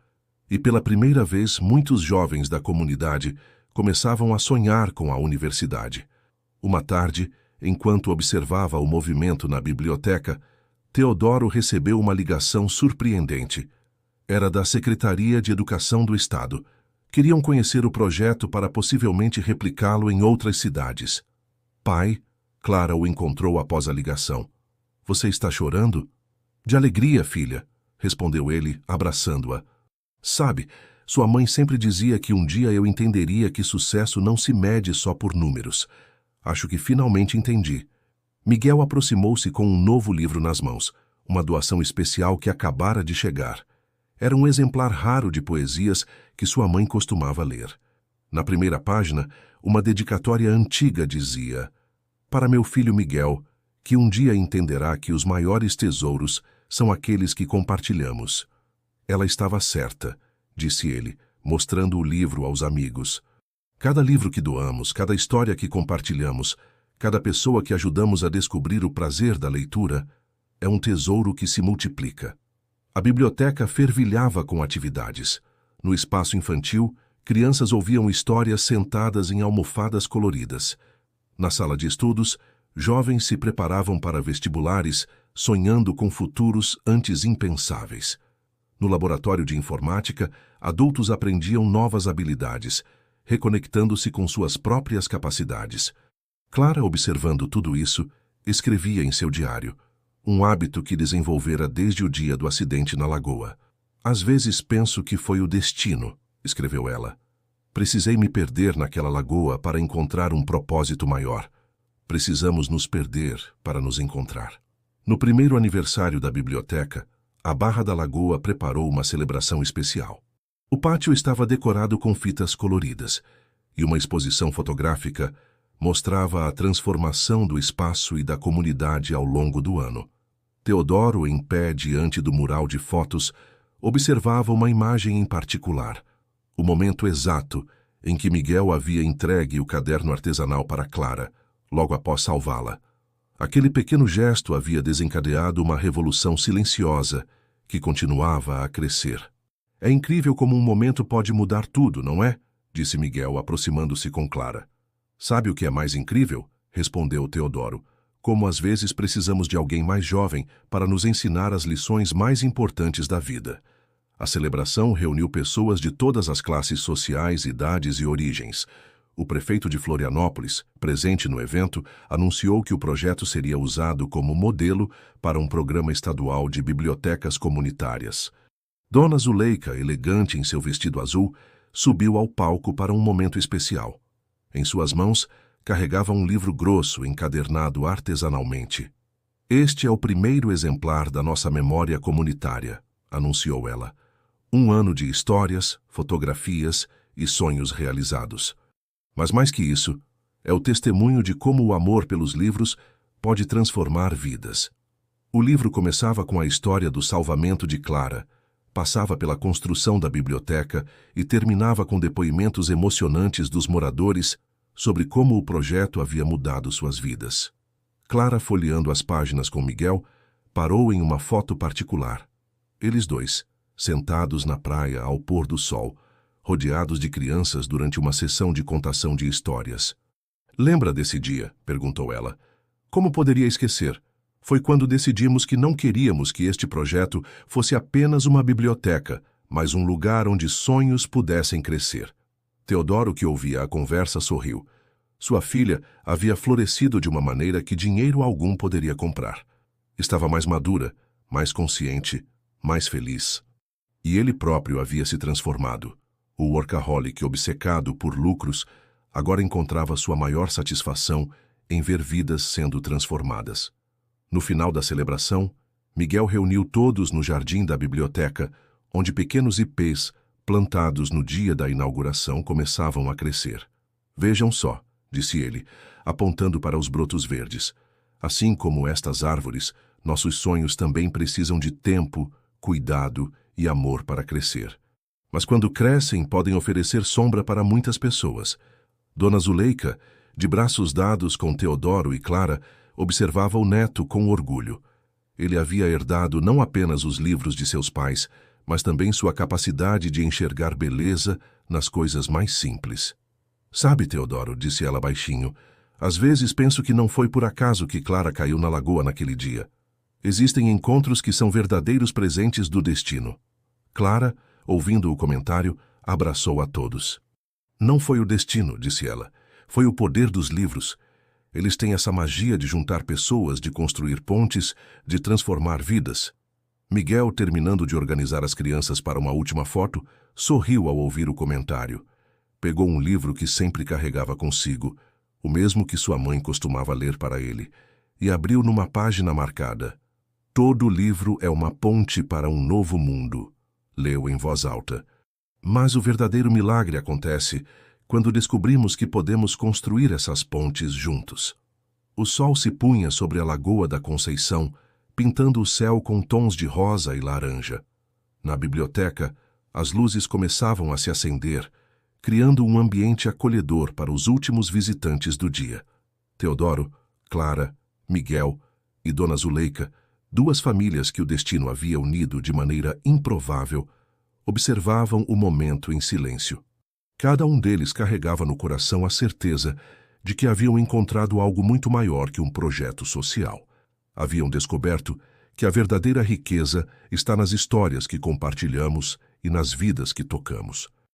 e pela primeira vez muitos jovens da comunidade começavam a sonhar com a universidade. Uma tarde, enquanto observava o movimento na biblioteca, Teodoro recebeu uma ligação surpreendente. Era da Secretaria de Educação do Estado. Queriam conhecer o projeto para possivelmente replicá-lo em outras cidades. Pai, Clara o encontrou após a ligação. Você está chorando? De alegria, filha, respondeu ele, abraçando-a. Sabe, sua mãe sempre dizia que um dia eu entenderia que sucesso não se mede só por números. Acho que finalmente entendi. Miguel aproximou-se com um novo livro nas mãos, uma doação especial que acabara de chegar. Era um exemplar raro de poesias que sua mãe costumava ler. Na primeira página, uma dedicatória antiga dizia: Para meu filho Miguel, que um dia entenderá que os maiores tesouros são aqueles que compartilhamos. Ela estava certa, disse ele, mostrando o livro aos amigos. Cada livro que doamos, cada história que compartilhamos, cada pessoa que ajudamos a descobrir o prazer da leitura, é um tesouro que se multiplica. A biblioteca fervilhava com atividades. No espaço infantil, crianças ouviam histórias sentadas em almofadas coloridas. Na sala de estudos, jovens se preparavam para vestibulares, sonhando com futuros antes impensáveis. No laboratório de informática, adultos aprendiam novas habilidades, reconectando-se com suas próprias capacidades. Clara, observando tudo isso, escrevia em seu diário, um hábito que desenvolvera desde o dia do acidente na lagoa. Às vezes penso que foi o destino, escreveu ela. Precisei me perder naquela lagoa para encontrar um propósito maior. Precisamos nos perder para nos encontrar. No primeiro aniversário da biblioteca, a Barra da Lagoa preparou uma celebração especial. O pátio estava decorado com fitas coloridas, e uma exposição fotográfica mostrava a transformação do espaço e da comunidade ao longo do ano. Teodoro, em pé diante do mural de fotos, observava uma imagem em particular, o momento exato em que Miguel havia entregue o caderno artesanal para Clara, logo após salvá-la. Aquele pequeno gesto havia desencadeado uma revolução silenciosa que continuava a crescer. É incrível como um momento pode mudar tudo, não é? Disse Miguel, aproximando-se com Clara. Sabe o que é mais incrível? Respondeu Teodoro. Como às vezes precisamos de alguém mais jovem para nos ensinar as lições mais importantes da vida. A celebração reuniu pessoas de todas as classes sociais, idades e origens. O prefeito de Florianópolis, presente no evento, anunciou que o projeto seria usado como modelo para um programa estadual de bibliotecas comunitárias. Dona Zuleika, elegante em seu vestido azul, subiu ao palco para um momento especial. Em suas mãos, carregava um livro grosso encadernado artesanalmente. Este é o primeiro exemplar da nossa memória comunitária, anunciou ela. Um ano de histórias, fotografias e sonhos realizados. Mas mais que isso, é o testemunho de como o amor pelos livros pode transformar vidas. O livro começava com a história do salvamento de Clara, passava pela construção da biblioteca e terminava com depoimentos emocionantes dos moradores sobre como o projeto havia mudado suas vidas. Clara, folheando as páginas com Miguel, parou em uma foto particular. Eles dois, sentados na praia ao pôr do sol, rodeados de crianças durante uma sessão de contação de histórias. Lembra desse dia? Perguntou ela. Como poderia esquecer? Foi quando decidimos que não queríamos que este projeto fosse apenas uma biblioteca, mas um lugar onde sonhos pudessem crescer. Teodoro, que ouvia a conversa, sorriu. Sua filha havia florescido de uma maneira que dinheiro algum poderia comprar. Estava mais madura, mais consciente, mais feliz. E ele próprio havia se transformado. O workaholic obcecado por lucros agora encontrava sua maior satisfação em ver vidas sendo transformadas. No final da celebração, Miguel reuniu todos no jardim da biblioteca, onde pequenos ipês, plantados no dia da inauguração, começavam a crescer. Vejam só, disse ele, apontando para os brotos verdes. Assim como estas árvores, nossos sonhos também precisam de tempo, cuidado e amor para crescer. Mas quando crescem, podem oferecer sombra para muitas pessoas. Dona Zuleika, de braços dados com Teodoro e Clara, observava o neto com orgulho. Ele havia herdado não apenas os livros de seus pais, mas também sua capacidade de enxergar beleza nas coisas mais simples. Sabe, Teodoro, disse ela baixinho, às vezes penso que não foi por acaso que Clara caiu na lagoa naquele dia. Existem encontros que são verdadeiros presentes do destino. Clara, ouvindo o comentário, abraçou a todos. Não foi o destino, disse ela. Foi o poder dos livros. Eles têm essa magia de juntar pessoas, de construir pontes, de transformar vidas. Miguel, terminando de organizar as crianças para uma última foto, sorriu ao ouvir o comentário. Pegou um livro que sempre carregava consigo, o mesmo que sua mãe costumava ler para ele, e abriu numa página marcada. Todo livro é uma ponte para um novo mundo, leu em voz alta. Mas o verdadeiro milagre acontece quando descobrimos que podemos construir essas pontes juntos. O sol se punha sobre a Lagoa da Conceição, pintando o céu com tons de rosa e laranja. Na biblioteca, as luzes começavam a se acender, criando um ambiente acolhedor para os últimos visitantes do dia. Teodoro, Clara, Miguel e Dona Zuleika, duas famílias que o destino havia unido de maneira improvável, observavam o momento em silêncio. Cada um deles carregava no coração a certeza de que haviam encontrado algo muito maior que um projeto social. Haviam descoberto que a verdadeira riqueza está nas histórias que compartilhamos e nas vidas que tocamos.